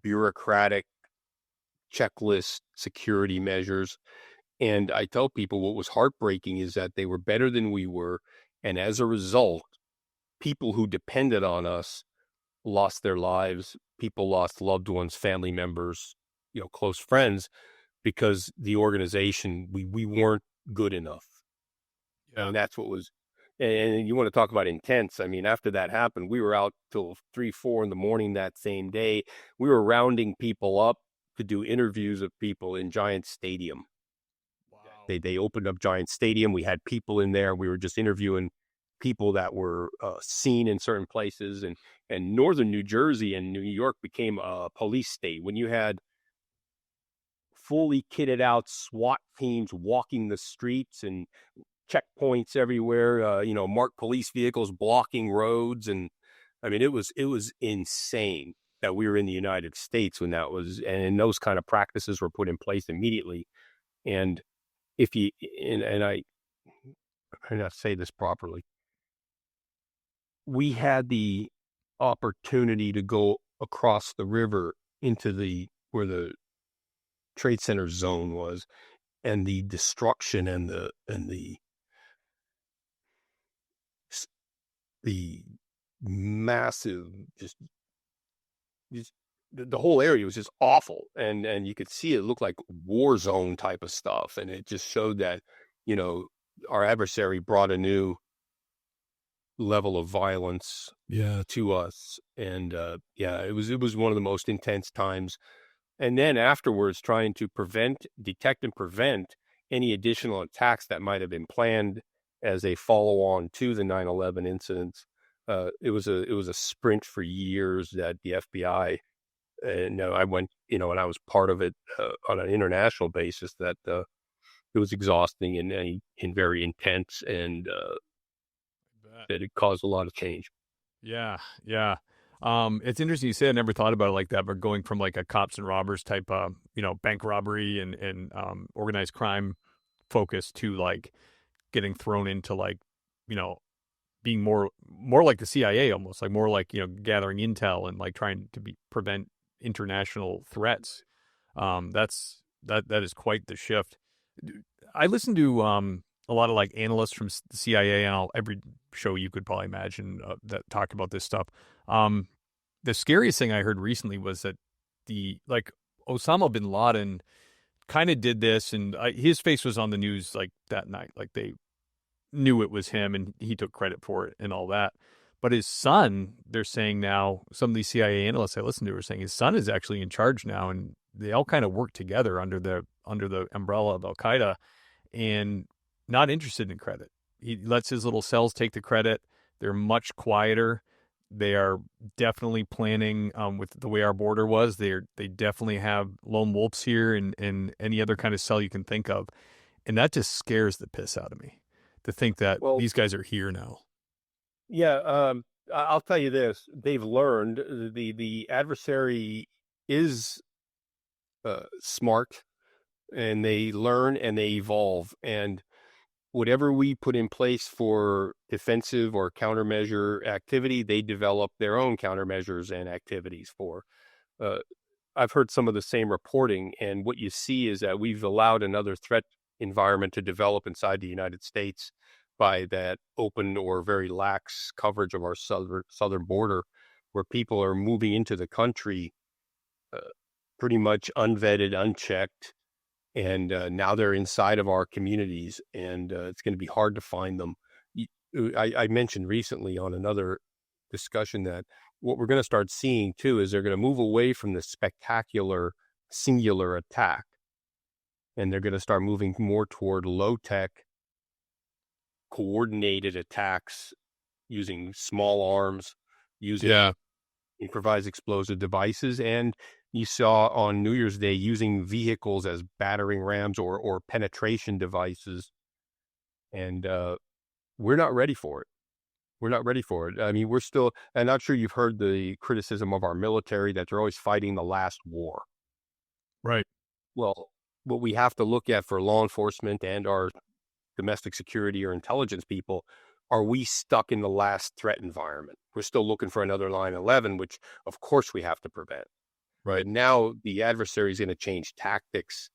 bureaucratic checklist security measures. And I tell people what was heartbreaking is that they were better than we were. And as a result, people who depended on us lost their lives. People lost loved ones, family members, close friends, because the organization, we weren't good enough. Yeah. And that's what was, and you want to talk about intense. I mean, after that happened, we were out till 3, 4 in the morning that same day. We were rounding people up to do interviews of people in Giant Stadium. Wow. They opened up Giant Stadium. We had people in there. We were just interviewing people that were seen in certain places. And northern New Jersey and New York became a police state when you had fully kitted out SWAT teams walking the streets and checkpoints everywhere, marked police vehicles blocking roads. And I mean, it was insane that we were in the United States when that was, and those kind of practices were put in place immediately. And if you, and I not say this properly, we had the opportunity to go across the river into where the Trade Center zone was, and the destruction and the massive, just the whole area was just awful. And you could see it looked like war zone type of stuff. And it just showed that, our adversary brought a new level of violence to us. And it was one of the most intense times. And then afterwards, trying to detect and prevent any additional attacks that might have been planned as a follow-on to the 9/11 incidents. It was a sprint for years that the FBI, and I went, and I was part of it on an international basis, that it was exhausting and very intense, and that it caused a lot of change. Yeah, yeah. It's interesting you say I never thought about it like that, but going from like a cops and robbers type bank robbery and organized crime focus to like getting thrown into like, being more like the CIA almost, like more like, gathering intel and like trying to prevent international threats. That is quite the shift. I listen to a lot of like analysts from the CIA and every show you could probably imagine that talk about this stuff. The scariest thing I heard recently was that like Osama bin Laden kind of did this, and his face was on the news like that night, like they knew it was him and he took credit for it and all that. But his son, they're saying now, some of these CIA analysts I listened to are saying his son is actually in charge now, and they all kind of work together under the umbrella of Al Qaeda, and not interested in credit. He lets his little cells take the credit. They're much quieter. They are definitely planning with the way our border was. They definitely have lone wolves here and any other kind of cell you can think of, and that just scares the piss out of me to think that Well, these guys are here now. yeah, I'll tell you this: they've learned the adversary is smart, and they learn and they evolve. And whatever we put in place for defensive or countermeasure activity, they develop their own countermeasures and activities for. I've heard some of the same reporting, and what you see is that we've allowed another threat environment to develop inside the United States by that open or very lax coverage of our southern border, where people are moving into the country uh, pretty much unvetted, unchecked, and now they're inside of our communities, and it's going to be hard to find them. I mentioned recently on another discussion that what we're going to start seeing too is they're going to move away from the spectacular singular attack, and they're going to start moving more toward low tech, coordinated attacks using small arms, using Yeah. improvised explosive devices. And you saw on New Year's Day using vehicles as battering rams or penetration devices. And we're not ready for it. We're not ready for it. I mean, we're still, I'm not sure you've heard the criticism of our military that they're always fighting the last war. Right. Well, what we have to look at for law enforcement and our domestic security or intelligence people, are we stuck in the last threat environment? We're still looking for another 9/11, which of course we have to prevent. Right. But now the adversary is going to change tactics,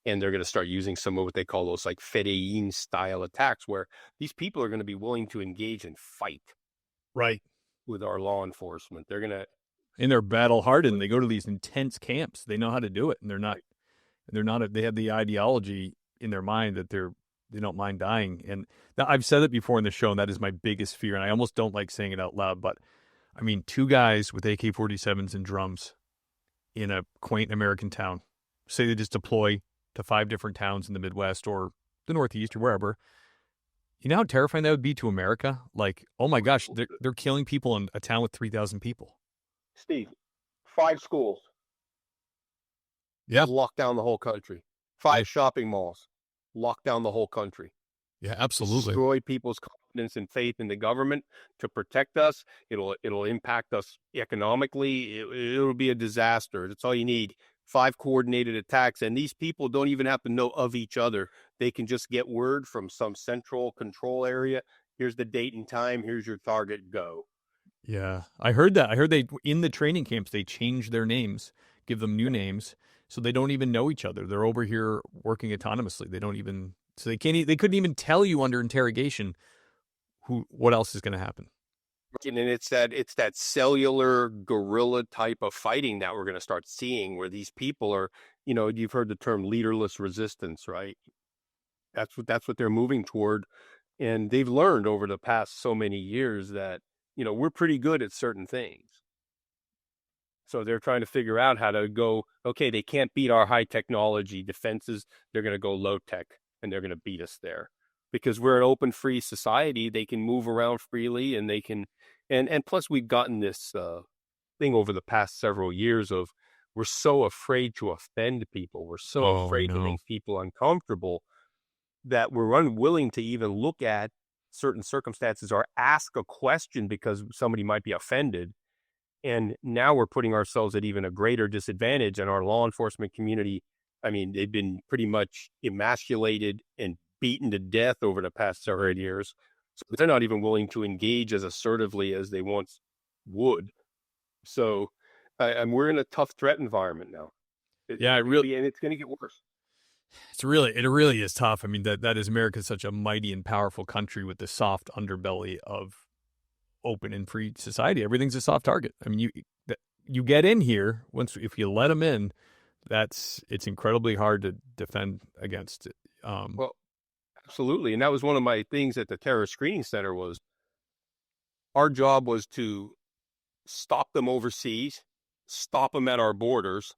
and they're going to start using some of what they call those like Fedayeen style attacks, where these people are going to be willing to engage and fight Right. with our law enforcement. They're going to, And they're battle hardened. They go to these intense camps. They know how to do it, and they have the ideology in their mind that they don't mind dying. And I've said it before in the show, and that is my biggest fear. And I almost don't like saying it out loud, but I mean, two guys with AK-47s and drums in a quaint American town, say they just deploy to 5 different towns in the Midwest or the Northeast or wherever. You know how terrifying that would be to America? Like, oh my gosh, they're killing people in a town with 3,000 people. Steve, 5 schools. Yeah. Lock down the whole country. 5 shopping malls. Lock down the whole country. Yeah, absolutely. Destroy people's confidence and faith in the government to protect us. It'll impact us economically. It'll be a disaster. That's all you need. 5 coordinated attacks, and these people don't even have to know of each other. They can just get word from some central control area. Here's the date and time. Here's your target. Go. Yeah, I heard that. I heard they in the training camps they change their names, give them new names, so they don't even know each other. They're over here working autonomously. They don't even so they can't. They couldn't even tell you under interrogation what else is going to happen. And it's that cellular guerrilla type of fighting that we're going to start seeing, where these people are, you've heard the term leaderless resistance, right? That's what they're moving toward, and they've learned over the past so many years that we're pretty good at certain things. So they're trying to figure out how to go, okay, they can't beat our high technology defenses. They're going to go low tech, and they're going to beat us there. Because we're an open, free society, they can move around freely, and they can, and plus we've gotten this thing over the past several years of we're so afraid to offend people. We're so afraid to make people uncomfortable that we're unwilling to even look at certain circumstances or ask a question because somebody might be offended. And now we're putting ourselves at even a greater disadvantage, and our law enforcement community, I mean, they've been pretty much emasculated and beaten to death over the past several years. So they're not even willing to engage as assertively as they once would. So and we're in a tough threat environment now. And it's going to get worse. It really is tough. I mean, that is America, such a mighty and powerful country with the soft underbelly of open and free society. Everything's a soft target. I mean, you get in here if you let them in, it's incredibly hard to defend against it. Well, absolutely. And that was one of my things at the Terror Screening Center was our job was to stop them overseas, stop them at our borders,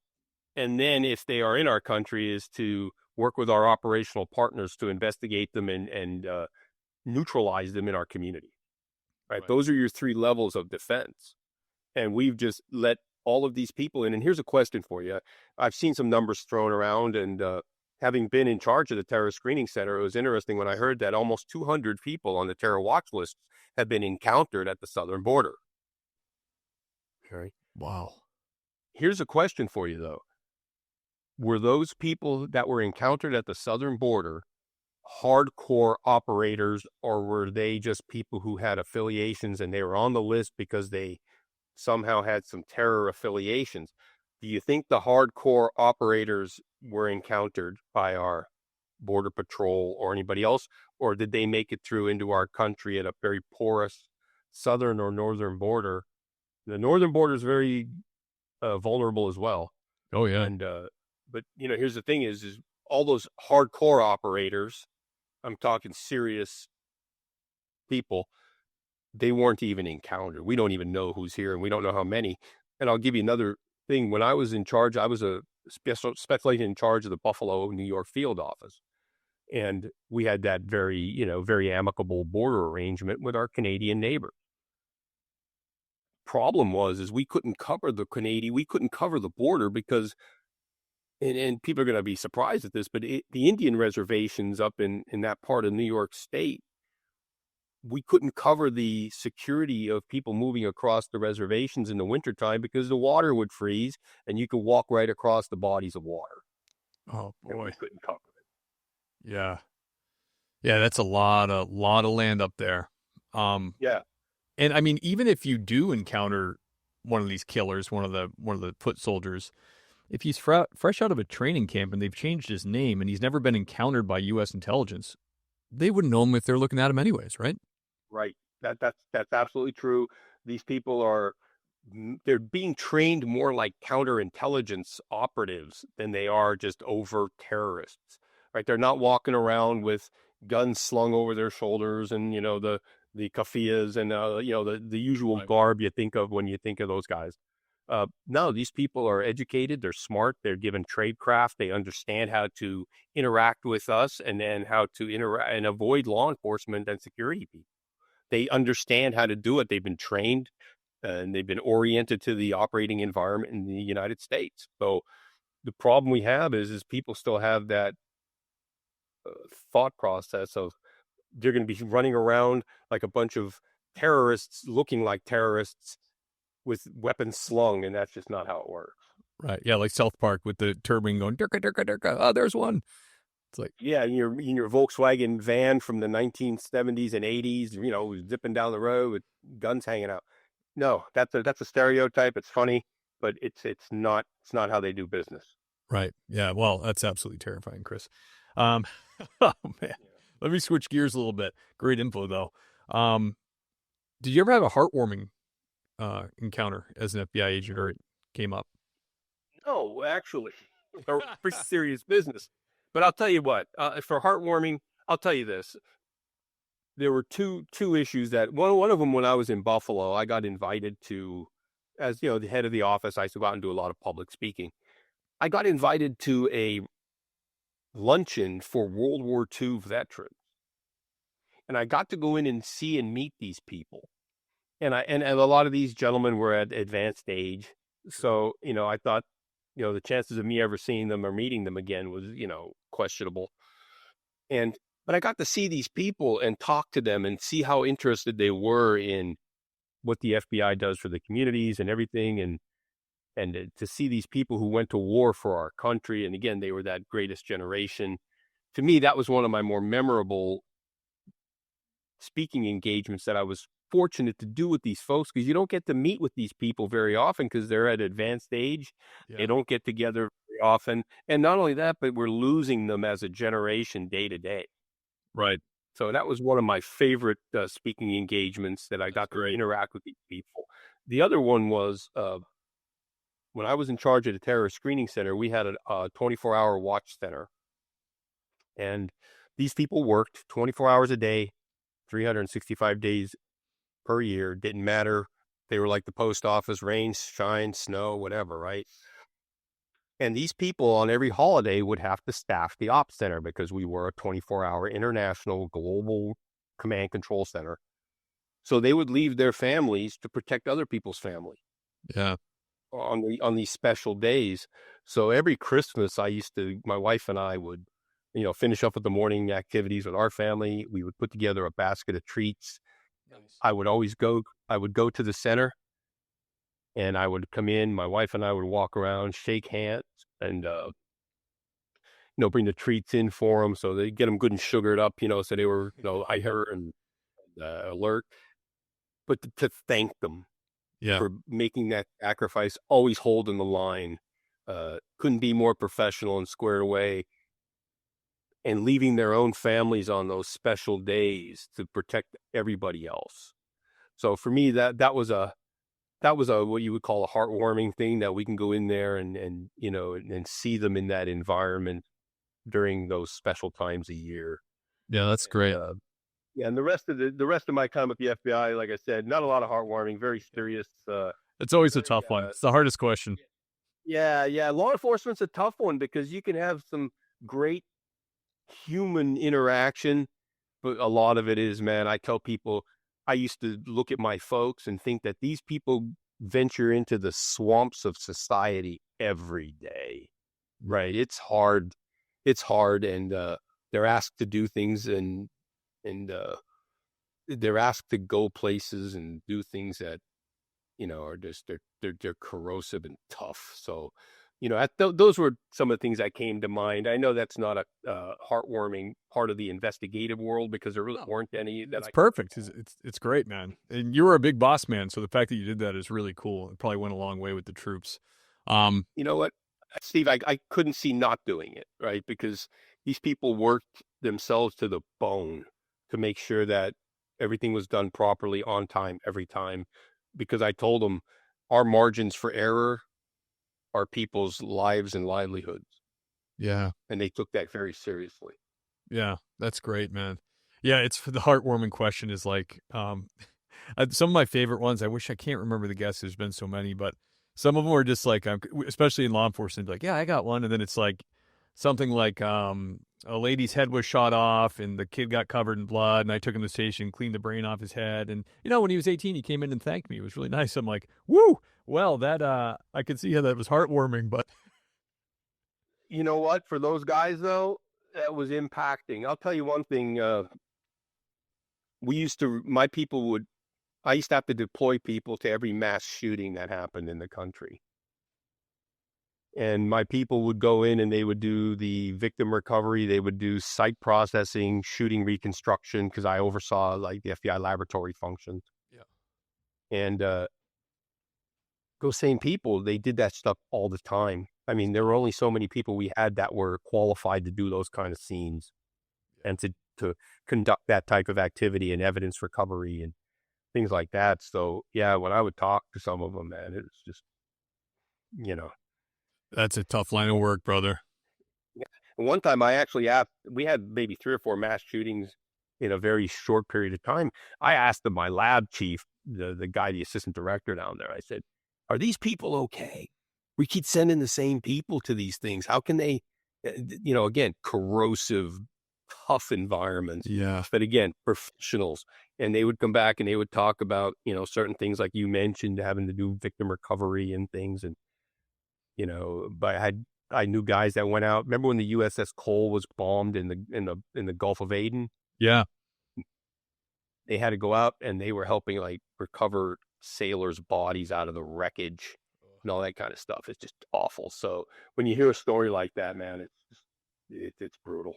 and then if they are in our country is to work with our operational partners to investigate them and neutralize them in our community. Right? Those are your 3 levels of defense. And we've just let all of these people in. And here's a question for you. I've seen some numbers thrown around, and having been in charge of the Terror Screening Center, it was interesting when I heard that almost 200 people on the terror watch list have been encountered at the southern border. Okay. Wow. Here's a question for you, though. Were those people that were encountered at the southern border hardcore operators, or were they just people who had affiliations and they were on the list because they somehow had some terror affiliations? Do you think the hardcore operators were encountered by our border patrol or anybody else, or did they make it through into our country at a very porous southern or northern border? The northern border is very vulnerable as well. Oh yeah. And but here's the thing: is all those hardcore operators, I'm talking serious people, they weren't even encountered. We don't even know who's here, and we don't know how many. And I'll give you another thing. When I was in charge, I was a special agent in charge of the Buffalo, New York field office. And we had that very amicable border arrangement with our Canadian neighbor. Problem is we couldn't cover we couldn't cover the border because, and people are going to be surprised at this, but the Indian reservations up in that part of New York State, we couldn't cover the security of people moving across the reservations in the wintertime because the water would freeze and you could walk right across the bodies of water. Oh And we boy. couldn't cover it. Yeah. Yeah, that's a lot of land up there. Yeah. And I mean, even if you do encounter one of these killers, one of the foot soldiers, if he's fresh out of a training camp and they've changed his name and he's never been encountered by U.S. intelligence, they wouldn't know him if they're looking at him anyways, right? Right. That's absolutely true. These people are they're being trained more like counterintelligence operatives than they are just overt terrorists. Right? They're not walking around with guns slung over their shoulders and the kafiyas and the usual garb you think of when you think of those guys. No, these people are educated. They're smart. They're given tradecraft. They understand how to interact with us and then how to interact and avoid law enforcement and security people. They understand how to do it. They've been trained and they've been oriented to the operating environment in the United States. So the problem we have is people still have that thought process of they're going to be running around like a bunch of terrorists looking like terrorists with weapons slung, and that's just not how it works. Right. Yeah, like South Park with the turban going durka durka durka. Oh, there's one. It's like, yeah, in your Volkswagen van from the 1970s and 80s, zipping down the road with guns hanging out. No, that's a stereotype. It's funny, but it's not how they do business. right. Yeah. Well, that's absolutely terrifying, Chris. Um, oh man. Let me switch gears a little bit. Great info though. Did you ever have a heartwarming encounter as an FBI agent, or it came up? No, actually, or pretty serious business. But I'll tell you what, for heartwarming, I'll tell you this. There were two issues that one of them when I was in Buffalo, I got invited to, as the head of the office, I used to go out and do a lot of public speaking. I got invited to a luncheon for World War II veterans. And I got to go in and see and meet these people. And a lot of these gentlemen were at advanced age. So, I thought, the chances of me ever seeing them or meeting them again was, questionable. But I got to see these people and talk to them and see how interested they were in what the FBI does for the communities and everything. And to see these people who went to war for our country. And again, they were that greatest generation. To me, that was one of my more memorable speaking engagements that I was fortunate to do with these folks, because you don't get to meet with these people very often because they're at advanced age. Yeah. They don't get together very often. And not only that, but we're losing them as a generation day to day. Right. So that was one of my favorite speaking engagements that I got to interact with these people. The other one was when I was in charge of the terrorist screening center, we had a 24-hour watch center. And these people worked 24 hours a day, 365 days per year. Didn't matter. They were like the post office, rain, shine, snow, whatever, right? And these people on every holiday would have to staff the ops center because we were a 24-hour international global command control center. So they would leave their families to protect other people's family. Yeah. On these special days. So every Christmas, my wife and I would, finish up with the morning activities with our family. We would put together a basket of treats. Nice. I would go to the center and I would come in. My wife and I would walk around, shake hands, and, bring the treats in for them. So they get them good and sugared up, so they were, hyper and alert. But to thank them for making that sacrifice, always holding the line, couldn't be more professional and squared away, and leaving their own families on those special days to protect everybody else. So for me, that was a what you would call a heartwarming thing, that we can go in there and see them in that environment during those special times a year. Yeah, that's great. Yeah, and the rest of my time with the FBI, like I said, not a lot of heartwarming, very serious. It's always a Very tough one. It's the hardest question. yeah, yeah. Law enforcement's a tough one because you can have some great human interaction, but a lot of it is, man. I tell people, I used to look at my folks and think that these people venture into the swamps of society every day, right? It's hard, and they're asked to do things, and they're asked to go places and do things that are just they're corrosive and tough. So, those were some of the things that came to mind. I know that's not a heartwarming part of the investigative world because there really No, weren't any that it's I can perfect. recall. It's great, man. And you were a big boss man, so the fact that you did that is really cool. It probably went a long way with the troops. Um, You know what, Steve? I couldn't see not doing it, right? Because these people worked themselves to the bone to make sure that everything was done properly on time every time. Because I told them our margins for error are people's lives and livelihoods, yeah, and they took that very seriously. yeah, that's great, man. Yeah, it's the heartwarming question is like, some of my favorite ones. I wish I can't remember the guests. There's been so many, but some of them are just like, especially in law enforcement, like, yeah, I got one, and then it's like something like, a lady's head was shot off, and the kid got covered in blood, and I took him to the station, cleaned the brain off his head, and when he was 18, he came in and thanked me. It was really nice. I'm like, woo. Well, that I could see how that was heartwarming, but You know what? For those guys, though, that was impacting. I'll tell you one thing. My people would, I used to have to deploy people to every mass shooting that happened in the country. And my people would go in and they would do the victim recovery. They would do site processing, shooting reconstruction, because I oversaw like the FBI laboratory functions. yeah, And those same people, they did that stuff all the time. I mean, there were only so many people we had that were qualified to do those kind of scenes and to conduct that type of activity and evidence recovery and things like that. So yeah, when I would talk to some of them, man, it was just, you know, that's a tough line of work, brother. one time I actually asked, we had maybe 3 or 4 mass shootings in a very short period of time. I asked my lab chief, the guy, the assistant director down there, I said, are these people okay? We keep sending the same people to these things. How can they, again, corrosive, tough environments, Yeah, but again, professionals. And they would come back and they would talk about, certain things like you mentioned, having to do victim recovery and things. And, but I knew guys that went out. Remember when the USS Cole was bombed in the Gulf of Aden? yeah, They had to go out and they were helping like recover sailors' bodies out of the wreckage and all that kind of stuff. It's just awful. So when you hear a story like that, man, it's brutal.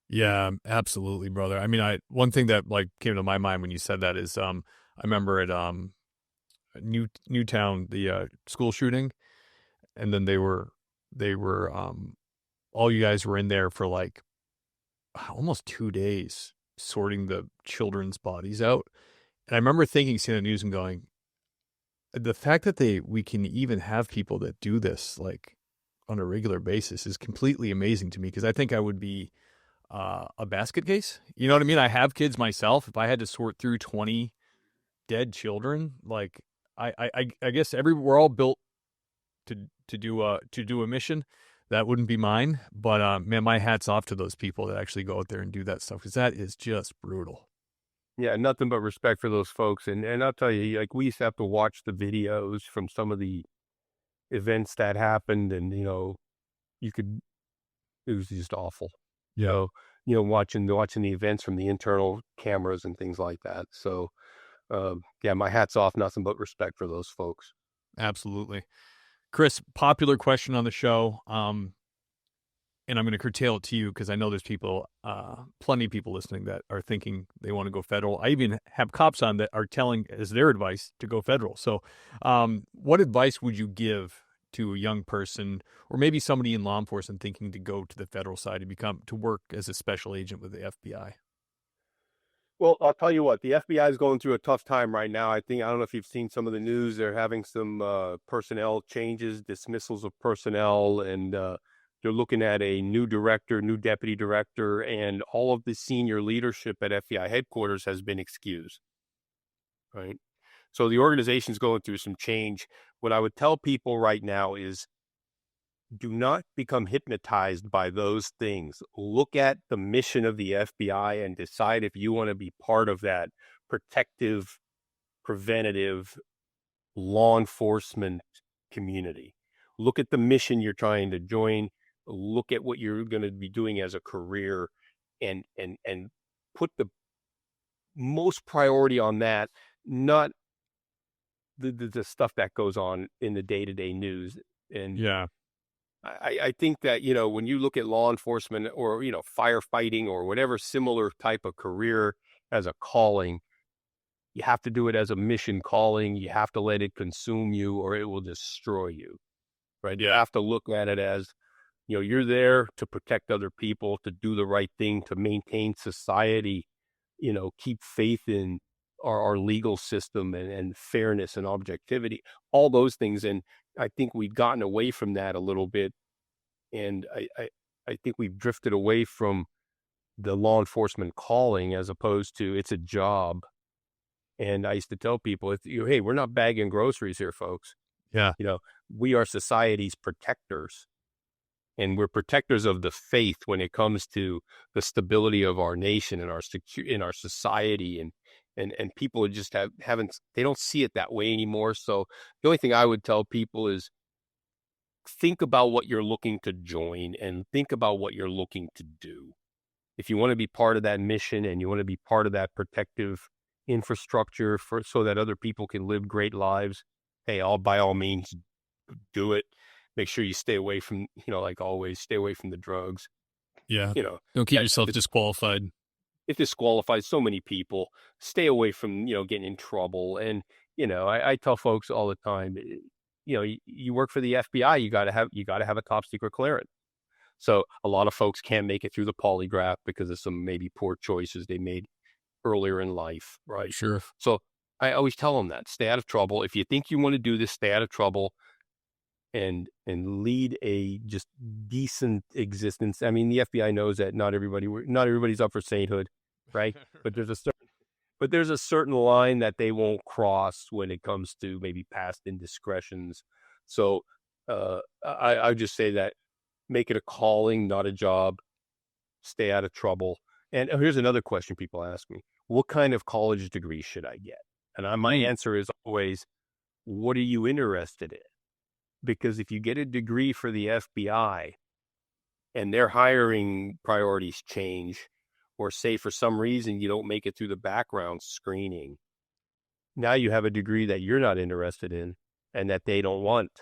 yeah, absolutely, brother. I mean, one thing that like came to my mind when you said that is, I remember at Newtown, the school shooting, and then they were all you guys were in there for like almost 2 days sorting the children's bodies out. And I remember thinking, seeing the news and going, the fact that we can even have people that do this like on a regular basis is completely amazing to me, because I think I would be a basket case. You know what I mean? I have kids myself. If I had to sort through 20 dead children, like I guess we're all built to do a mission. That wouldn't be mine, but man, my hat's off to those people that actually go out there and do that stuff, because that is just brutal. Yeah, nothing but respect for those folks. And I'll tell you, like we used to have to watch the videos from some of the events that happened, and you could it was just awful. Yeah, So watching the events from the internal cameras and things like that. So yeah, my hat's off. Nothing but respect for those folks. absolutely. Chris, popular question on the show, and I'm going to curtail it to you because I know there's plenty of people listening that are thinking they want to go federal. I even have cops on that are telling as their advice to go federal. So, what advice would you give to a young person, or maybe somebody in law enforcement thinking to go to the federal side to work as a special agent with the FBI? Well, I'll tell you what, the FBI is going through a tough time right now. I don't know if you've seen some of the news. They're having some personnel changes, dismissals of personnel, and They're looking at a new director, new deputy director, and all of the senior leadership at FBI headquarters has been excused, right? So the organization's going through some change. What I would tell people right now is do not become hypnotized by those things. Look at the mission of the FBI and decide if you want to be part of that protective, preventative law enforcement community. Look at the mission you're trying to join. Look at what you're going to be doing as a career, and put the most priority on that, not the stuff that goes on in the day-to-day news. And Yeah. I think that, when you look at law enforcement or, firefighting or whatever similar type of career as a calling, you have to do it as a mission calling. You have to let it consume you or it will destroy you, right? You have to look at it as, you're there to protect other people, to do the right thing, to maintain society, keep faith in our legal system and fairness and objectivity, all those things. And I think we've gotten away from that a little bit. And I think we've drifted away from the law enforcement calling as opposed to it's a job. And I used to tell people, hey, we're not bagging groceries here, folks. Yeah. We are society's protectors. And we're protectors of the faith when it comes to the stability of our nation and in our society. And people just they don't see it that way anymore. So the only thing I would tell people is think about what you're looking to join and think about what you're looking to do. If you want to be part of that mission and you want to be part of that protective infrastructure so that other people can live great lives, hey, by all means do it. Make sure you stay away from, like always, stay away from the drugs. Yeah. Don't get yourself disqualified. It disqualifies so many people. Stay away from, getting in trouble. And, I tell folks all the time, you work for the FBI, you got to have a top secret clearance. So a lot of folks can't make it through the polygraph because of some maybe poor choices they made earlier in life, right? Sure. So I always tell them that stay out of trouble. If you think you want to do this, stay out of trouble. And lead a just decent existence. I mean, the FBI knows that not everybody's up for sainthood, right? But there's a certain line that they won't cross when it comes to maybe past indiscretions. So I just say that make it a calling, not a job. Stay out of trouble. And here's another question people ask me: what kind of college degree should I get? And my answer is always, what are you interested in? Because if you get a degree for the FBI and their hiring priorities change, or say for some reason you don't make it through the background screening, now you have a degree that you're not interested in and that they don't want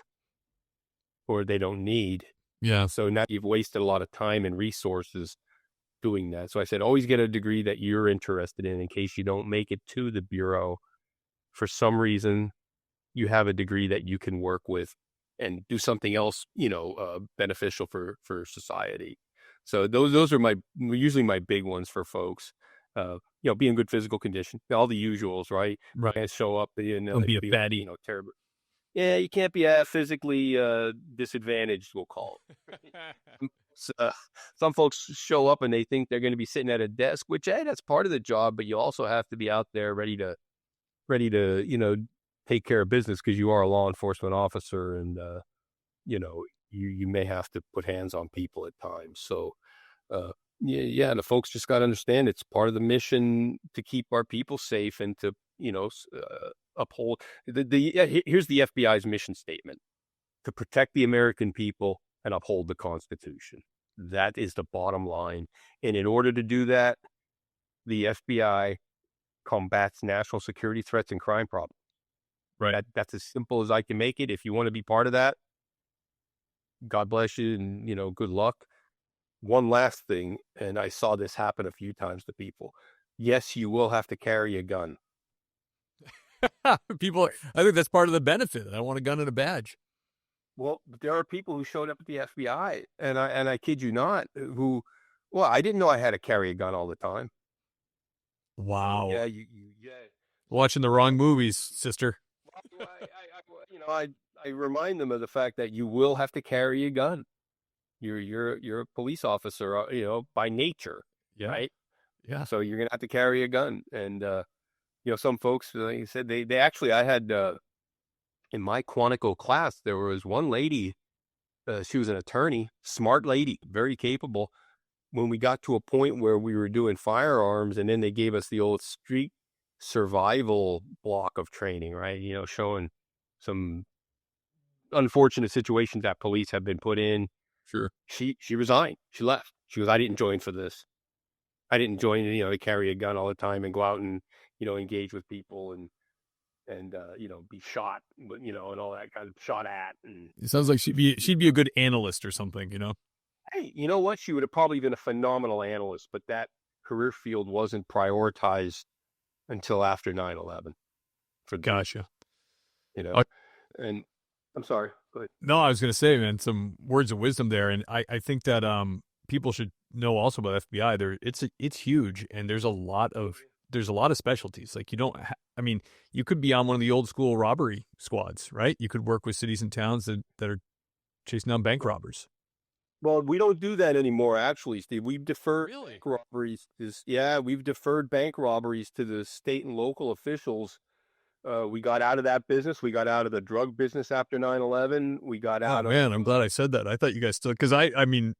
or they don't need. Yeah. So now you've wasted a lot of time and resources doing that. So I said, always get a degree that you're interested in case you don't make it to the Bureau. For some reason, you have a degree that you can work with and do something else, beneficial for society. So those are usually my big ones for folks. Be in good physical condition, all the usuals, right? Right. Can't show up, Don't be a fatty. Terrible. Yeah, you can't be physically disadvantaged, we'll call it. Some folks show up and they think they're going to be sitting at a desk, which that's part of the job, but you also have to be out there ready to take care of business because you are a law enforcement officer and, you may have to put hands on people at times. So, the folks just got to understand it's part of the mission to keep our people safe and to, uphold here's the FBI's mission statement: to protect the American people and uphold the Constitution. That is the bottom line. And in order to do that, the FBI combats national security threats and crime problems. Right. That's as simple as I can make it. If you want to be part of that, God bless you and, good luck. One last thing, and I saw this happen a few times to people. Yes, you will have to carry a gun. People, I think that's part of the benefit. I want a gun and a badge. Well, there are people who showed up at the FBI, and I kid you not, I didn't know I had to carry a gun all the time. Wow. Yeah, watching the wrong movies, sister. I remind them of the fact that you will have to carry a gun. You're a police officer, by nature, Yeah. right? Yeah. So you're gonna have to carry a gun. And some folks, like you said, they actually, I had in my Quantico class, there was one lady. She was an attorney, smart lady, very capable. When we got to a point where we were doing firearms, and then they gave us the old street survival block of training, right? Showing some unfortunate situations that police have been put in. Sure. She resigned. She left. She goes, I didn't join for this. I didn't join, to carry a gun all the time and go out and, engage with people and be shot, and all that kind of shot at. And It sounds like she'd be a good analyst or something, you know? hey, you know what? She would have probably been a phenomenal analyst, but that career field wasn't prioritized until after 9/11 for them, Gotcha. you know. Uh, And I'm sorry. Go ahead. no, I was going to say, man, some words of wisdom there. And I think that people should know also about FBI. It's huge, and there's a lot of specialties. Like I mean, you could be on one of the old school robbery squads, right? You could work with cities and towns that are chasing down bank robbers. Well, we don't do that anymore, actually, Steve. We've deferred Really? bank robberies. Yeah, we've deferred bank robberies to the state and local officials. We got out of that business. We got out of the drug business after 9/11. We got Oh out of. man, I'm glad I said that. I thought you guys still, because I mean,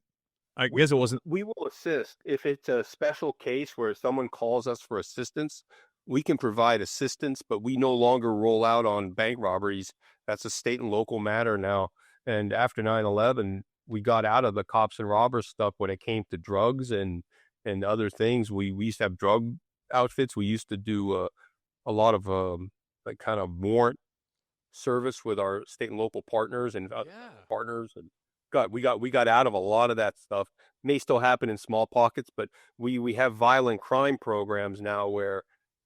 I We guess it wasn't. we will assist if it's a special case where someone calls us for assistance. We can provide assistance, but we no longer roll out on bank robberies. That's a state and local matter now. And after 9/11, we got out of the cops and robbers stuff when it came to drugs and other things. We used to have drug outfits. We used to do a lot of like kind of warrant service with our state and local partners and other Yeah. partners. And we got out of a lot of that stuff. May still happen in small pockets, but we have violent crime programs now where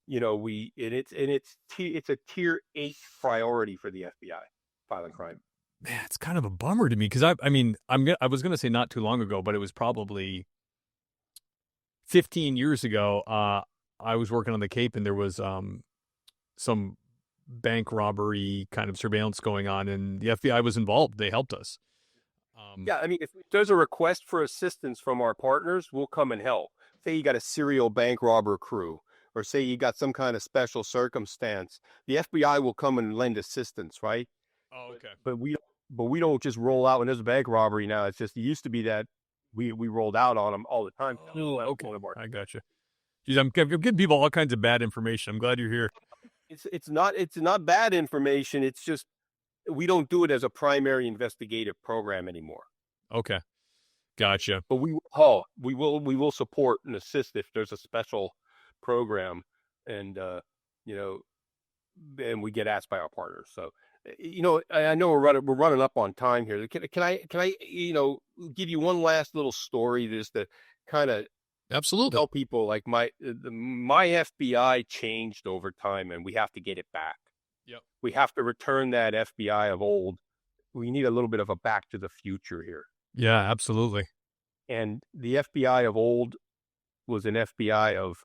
we and it's a tier 8 priority for the FBI, violent crime. Man, it's kind of a bummer to me because I mean, I was gonna say not too long ago, but it was probably 15 years ago. I was working on the Cape, and there was some bank robbery kind of surveillance going on, and the FBI was involved. They helped us. Yeah, I mean, if there's a request for assistance from our partners, we'll come and help. Say you got a serial bank robber crew, or say you got some kind of special circumstance, the FBI will come and lend assistance, right? Oh, okay. But we don't just roll out when there's a bank robbery now. It's just it used to be that we rolled out on them all the time. Oh, okay. I gotcha. Geez, I'm giving people all kinds of bad information. I'm glad you're here. It's not bad information. It's just we don't do it as a primary investigative program anymore. Okay, gotcha. But we will support and assist if there's a special program, and you know and we get asked by our partners. So I know we're running up on time here. Can I give you one last little story just to kind of Absolutely. tell people like my FBI changed over time, and we have to get it back. Yep. We have to return that FBI of old. We need a little bit of a back to the future here. Yeah, absolutely. And the FBI of old was an FBI of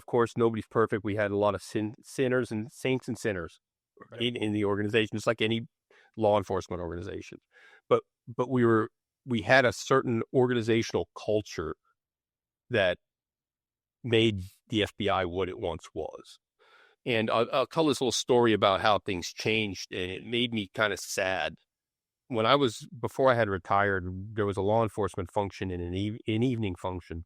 course, nobody's perfect. We had a lot of sinners and saints and sinners Right. in the organization, just like any law enforcement organization. But we had a certain organizational culture that made the FBI what it once was. And I'll tell this little story about how things changed, and it made me kind of sad. Before I had retired, there was a law enforcement function and an evening function.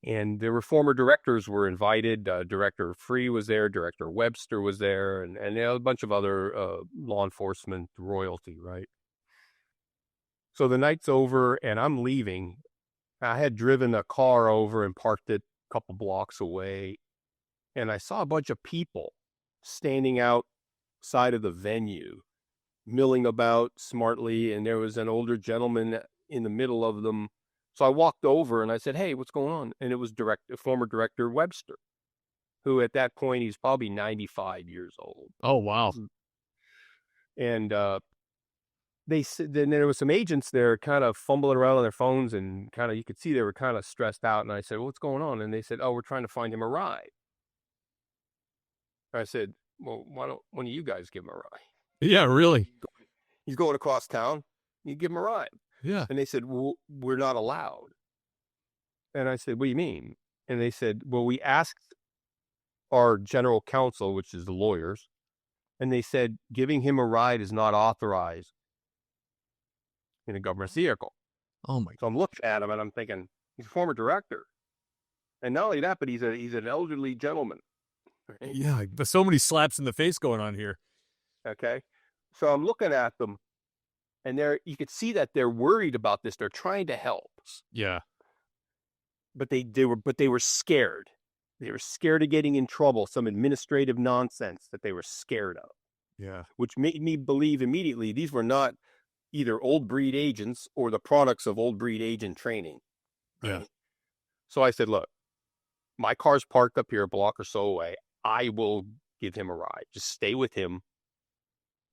And there were former directors were invited. Director Free was there, Director Webster was there, and a bunch of other law enforcement royalty, right? So the night's over, and I'm leaving. I had driven a car over and parked it a couple blocks away, and I saw a bunch of people standing outside of the venue, milling about smartly, and there was an older gentleman in the middle of them. So I walked over and I said, "Hey, what's going on?" And it was former Director Webster, who at that point he's probably 95 years old. Oh, wow. And they said, then there was some agents there kind of fumbling around on their phones, and kind of you could see they were kind of stressed out. And I said, "What's going on?" And they said, "Oh, we're trying to find him a ride." I said, "Well, why don't one of you guys give him a ride?" Yeah, really. He's going across town. You give them a ride. Yeah. And they said, well, we're not allowed. And I said, what do you mean? And they said, well, we asked our general counsel, which is the lawyers, and they said giving him a ride is not authorized in a government vehicle. Oh my. So I'm looking at him and I'm thinking, he's a former director. And not only that, but he's an elderly gentleman. Right? Yeah. There's so many slaps in the face going on here. Okay. So I'm looking at them and you could see that they're worried about this. They're trying to help. Yeah. But they were scared. They were scared of getting in trouble, some administrative nonsense that they were scared of. Yeah. Which made me believe immediately these were not either old breed agents or the products of old breed agent training. Yeah. So I said, look, my car's parked up here a block or so away. I will give him a ride. Just stay with him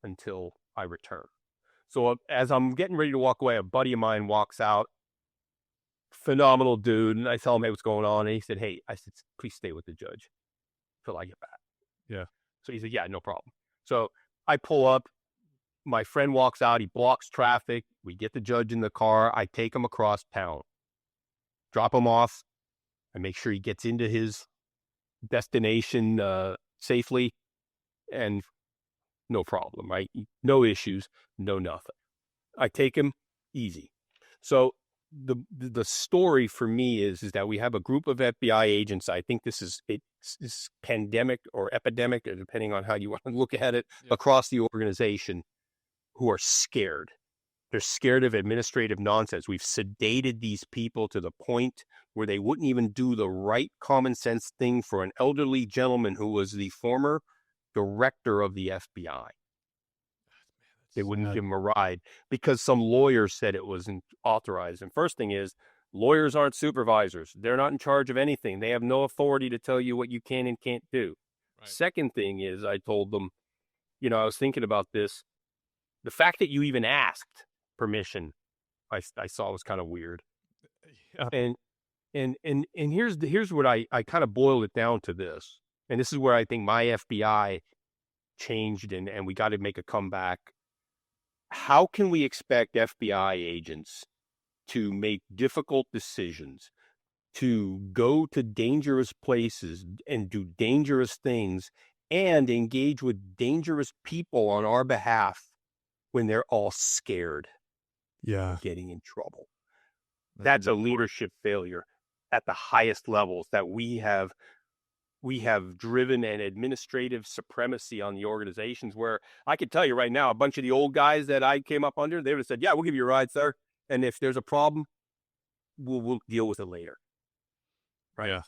until I return. So as I'm getting ready to walk away, a buddy of mine walks out. Phenomenal dude. And I tell him, hey, what's going on? And he said, hey, I said, please stay with the judge till I get back. Yeah. So he said, yeah, no problem. So I pull up. My friend walks out. He blocks traffic. We get the judge in the car. I take him across town, drop him off. I make sure he gets into his destination safely, and no problem, right? No issues, no nothing. I take him easy. So the story for me is that we have a group of FBI agents. I think this is pandemic or epidemic, depending on how you want to look at it, across the organization, who are scared. They're scared of administrative nonsense. We've sedated these people to the point where they wouldn't even do the right common sense thing for an elderly gentleman who was the former director of the FBI. They wouldn't give him a ride because some lawyer said it wasn't authorized. And first thing is, lawyers aren't supervisors. They're not in charge of anything. They have no authority to tell you what you can and can't do. Right. Second thing is, I told them, I was thinking about this. The fact that you even asked permission, I saw was kind of weird. Yeah. And here's what I kind of boiled it down to this. And this is where I think my FBI changed and we got to make a comeback. How can we expect FBI agents to make difficult decisions, to go to dangerous places and do dangerous things and engage with dangerous people on our behalf when they're all scared of getting in trouble? That's a leadership failure at the highest levels, that we have driven an administrative supremacy on the organizations, where I could tell you right now, a bunch of the old guys that I came up under, they would have said, yeah, we'll give you a ride, sir. And if there's a problem, we'll deal with it later. Right. Yeah.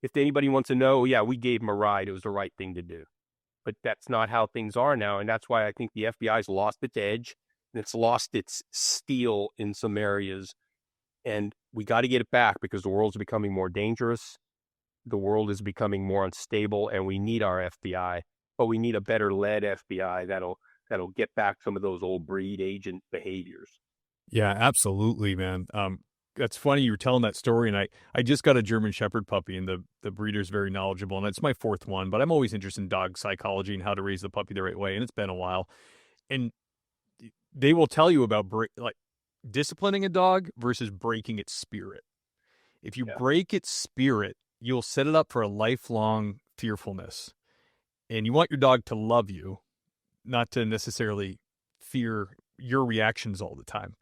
If anybody wants to know, yeah, we gave him a ride. It was the right thing to do. But that's not how things are now. And that's why I think the FBI's lost its edge and it's lost its steel in some areas. And we got to get it back because the world's becoming more dangerous. The world is becoming more unstable, and we need our FBI, but we need a better led FBI that'll get back some of those old breed agent behaviors. Yeah, absolutely, man. That's funny you were telling that story, and I just got a German Shepherd puppy, and the breeder's very knowledgeable, and it's my fourth one, but I'm always interested in dog psychology and how to raise the puppy the right way, and it's been a while. And they will tell you about disciplining a dog versus breaking its spirit. If you break its spirit, you'll set it up for a lifelong fearfulness. And you want your dog to love you, not to necessarily fear your reactions all the time.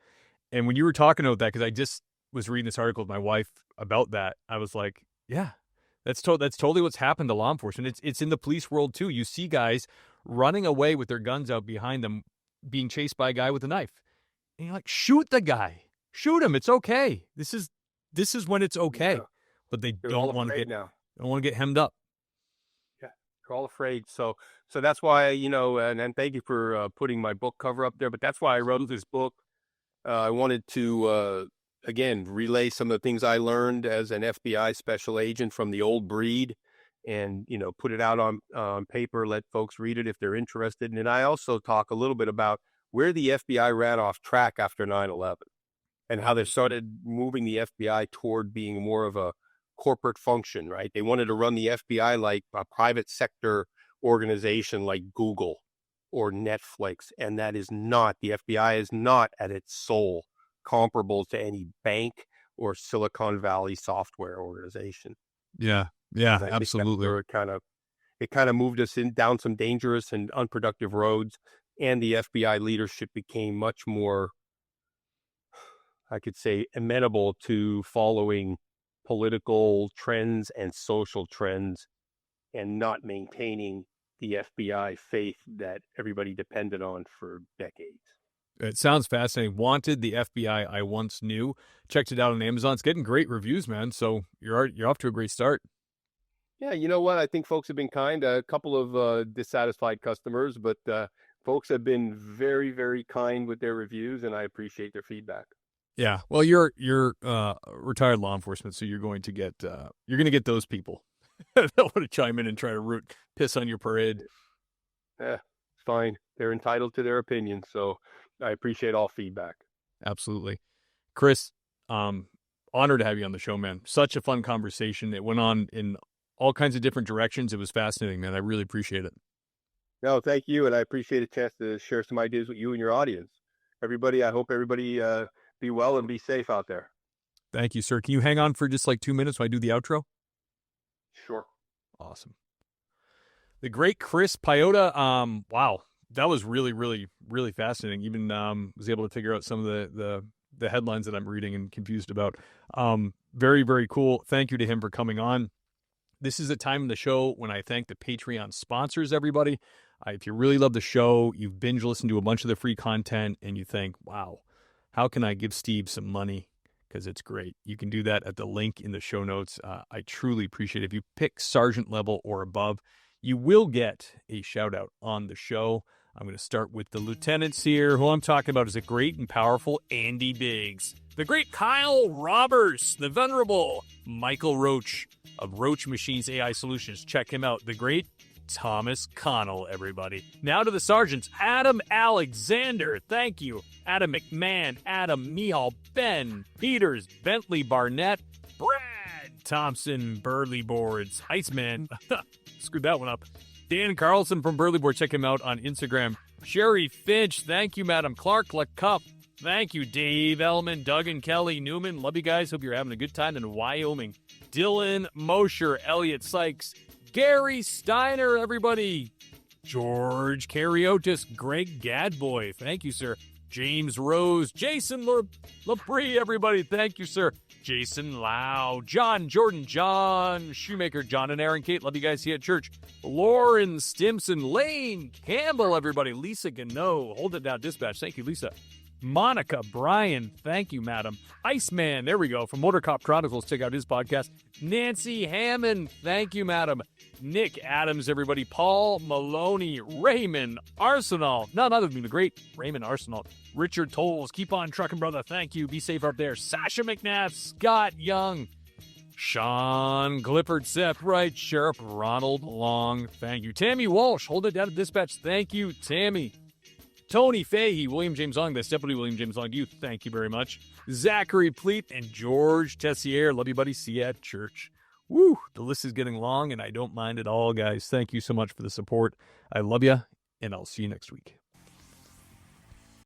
And when you were talking about that, because I just was reading this article with my wife about that, I was like, yeah, that's totally what's happened to law enforcement. It's in the police world too. You see guys running away with their guns out behind them, being chased by a guy with a knife. And you're like, shoot the guy. Shoot him. It's okay. This is when it's okay. Yeah. But they don't want to get hemmed up. Yeah, they're all afraid. So that's why, and thank you for putting my book cover up there. But that's why I wrote this book. I wanted to, again, relay some of the things I learned as an FBI special agent from the old breed and, put it out on paper, let folks read it if they're interested. And I also talk a little bit about where the FBI ran off track after 9/11 and how they started moving the FBI toward being more of a corporate function, right? They wanted to run the FBI like a private sector organization like Google, or Netflix. And that is not, the FBI is not at its soul comparable to any bank or Silicon Valley software organization. Yeah. Yeah, And I think that's absolutely. where it kind of moved us down some dangerous and unproductive roads. And the FBI leadership became much more, I could say, amenable to following political trends and social trends and not maintaining the FBI faith that everybody depended on for decades. It sounds fascinating. Wanted, the FBI I once knew. Checked it out on Amazon. It's getting great reviews, man. So you're off to a great start. Yeah, you know what? I think folks have been kind. A couple of dissatisfied customers, but folks have been very, very kind with their reviews, and I appreciate their feedback. Yeah. Well, you're retired law enforcement, so you're going to get those people that want to chime in and try to piss on your parade. Yeah, fine. They're entitled to their opinion, so I appreciate all feedback. Absolutely. Chris, honored to have you on the show, man. Such a fun conversation. It went on in all kinds of different directions. It was fascinating, man. I really appreciate it. No, thank you, and I appreciate a chance to share some ideas with you and your audience. Everybody, I hope everybody be well and be safe out there. Thank you, sir. Can you hang on for just like 2 minutes while I do the outro? Sure. Awesome. The great Chris Piehota. Wow, that was really, really, really fascinating. Even was able to figure out some of the headlines that I'm reading and confused about. Very, very cool. Thank you to him for coming on. This is a time in the show when I thank the Patreon sponsors, everybody. If you really love the show, you've binge listened to a bunch of the free content, and you think, wow, how can I give Steve some money? Because it's great. You can do that at the link in the show notes. I truly appreciate it. If you pick sergeant level or above, you will get a shout out on the show. I'm going to start with the lieutenants here. Who I'm talking about is the great and powerful Andy Biggs, the great Kyle Roberts, the venerable Michael Roach of Roach Machines AI Solutions. Check him out. The great Thomas Connell, everybody. Now to the sergeants. Adam Alexander, thank you. Adam McMahon, Adam Mihal, Ben Peters, Bentley Barnett, Brad Thompson, Burley Boards, Iceman, screwed that one up. Dan Carlson from Burley Board, check him out on Instagram. Sherry Finch, thank you, Madam Clark LeCup. Thank you, Dave Ellman, Doug and Kelly Newman. Love you guys. Hope you're having a good time in Wyoming. Dylan Mosher, Elliot Sykes, Gary Steiner, everybody. George Cariotis, Greg Gadboy. Thank you, sir. James Rose, Jason LaPree, everybody. Thank you, sir. Jason Lau, John Jordan, John Shoemaker, John and Aaron Kate. Love you guys here at church. Lauren Stimson, Lane Campbell, everybody. Lisa Gano, Hold It Down Dispatch. Thank you, Lisa. Monica Bryan, thank you, madam. Iceman, there we go, from Motor Cop Chronicles. Check out his podcast. Nancy Hammond, thank you, madam. Nick Adams, everybody. Paul Maloney, Raymond Arsenal, none other than the great Raymond Arsenal. Richard Tolles, keep on trucking, brother. Thank you. Be safe up there. Sasha McNabb, Scott Young, Sean Glifford, Seth Wright, Sheriff Ronald Long, thank you. Tammy Walsh, Hold It Down to Dispatch. Thank you, Tammy. Tony Fahey, William James Long, that's Deputy William James Long to you. Thank you very much. Zachary Pleat and George Tessier. Love you, buddy. See you at church. Woo, the list is getting long, and I don't mind at all, guys. Thank you so much for the support. I love you, and I'll see you next week.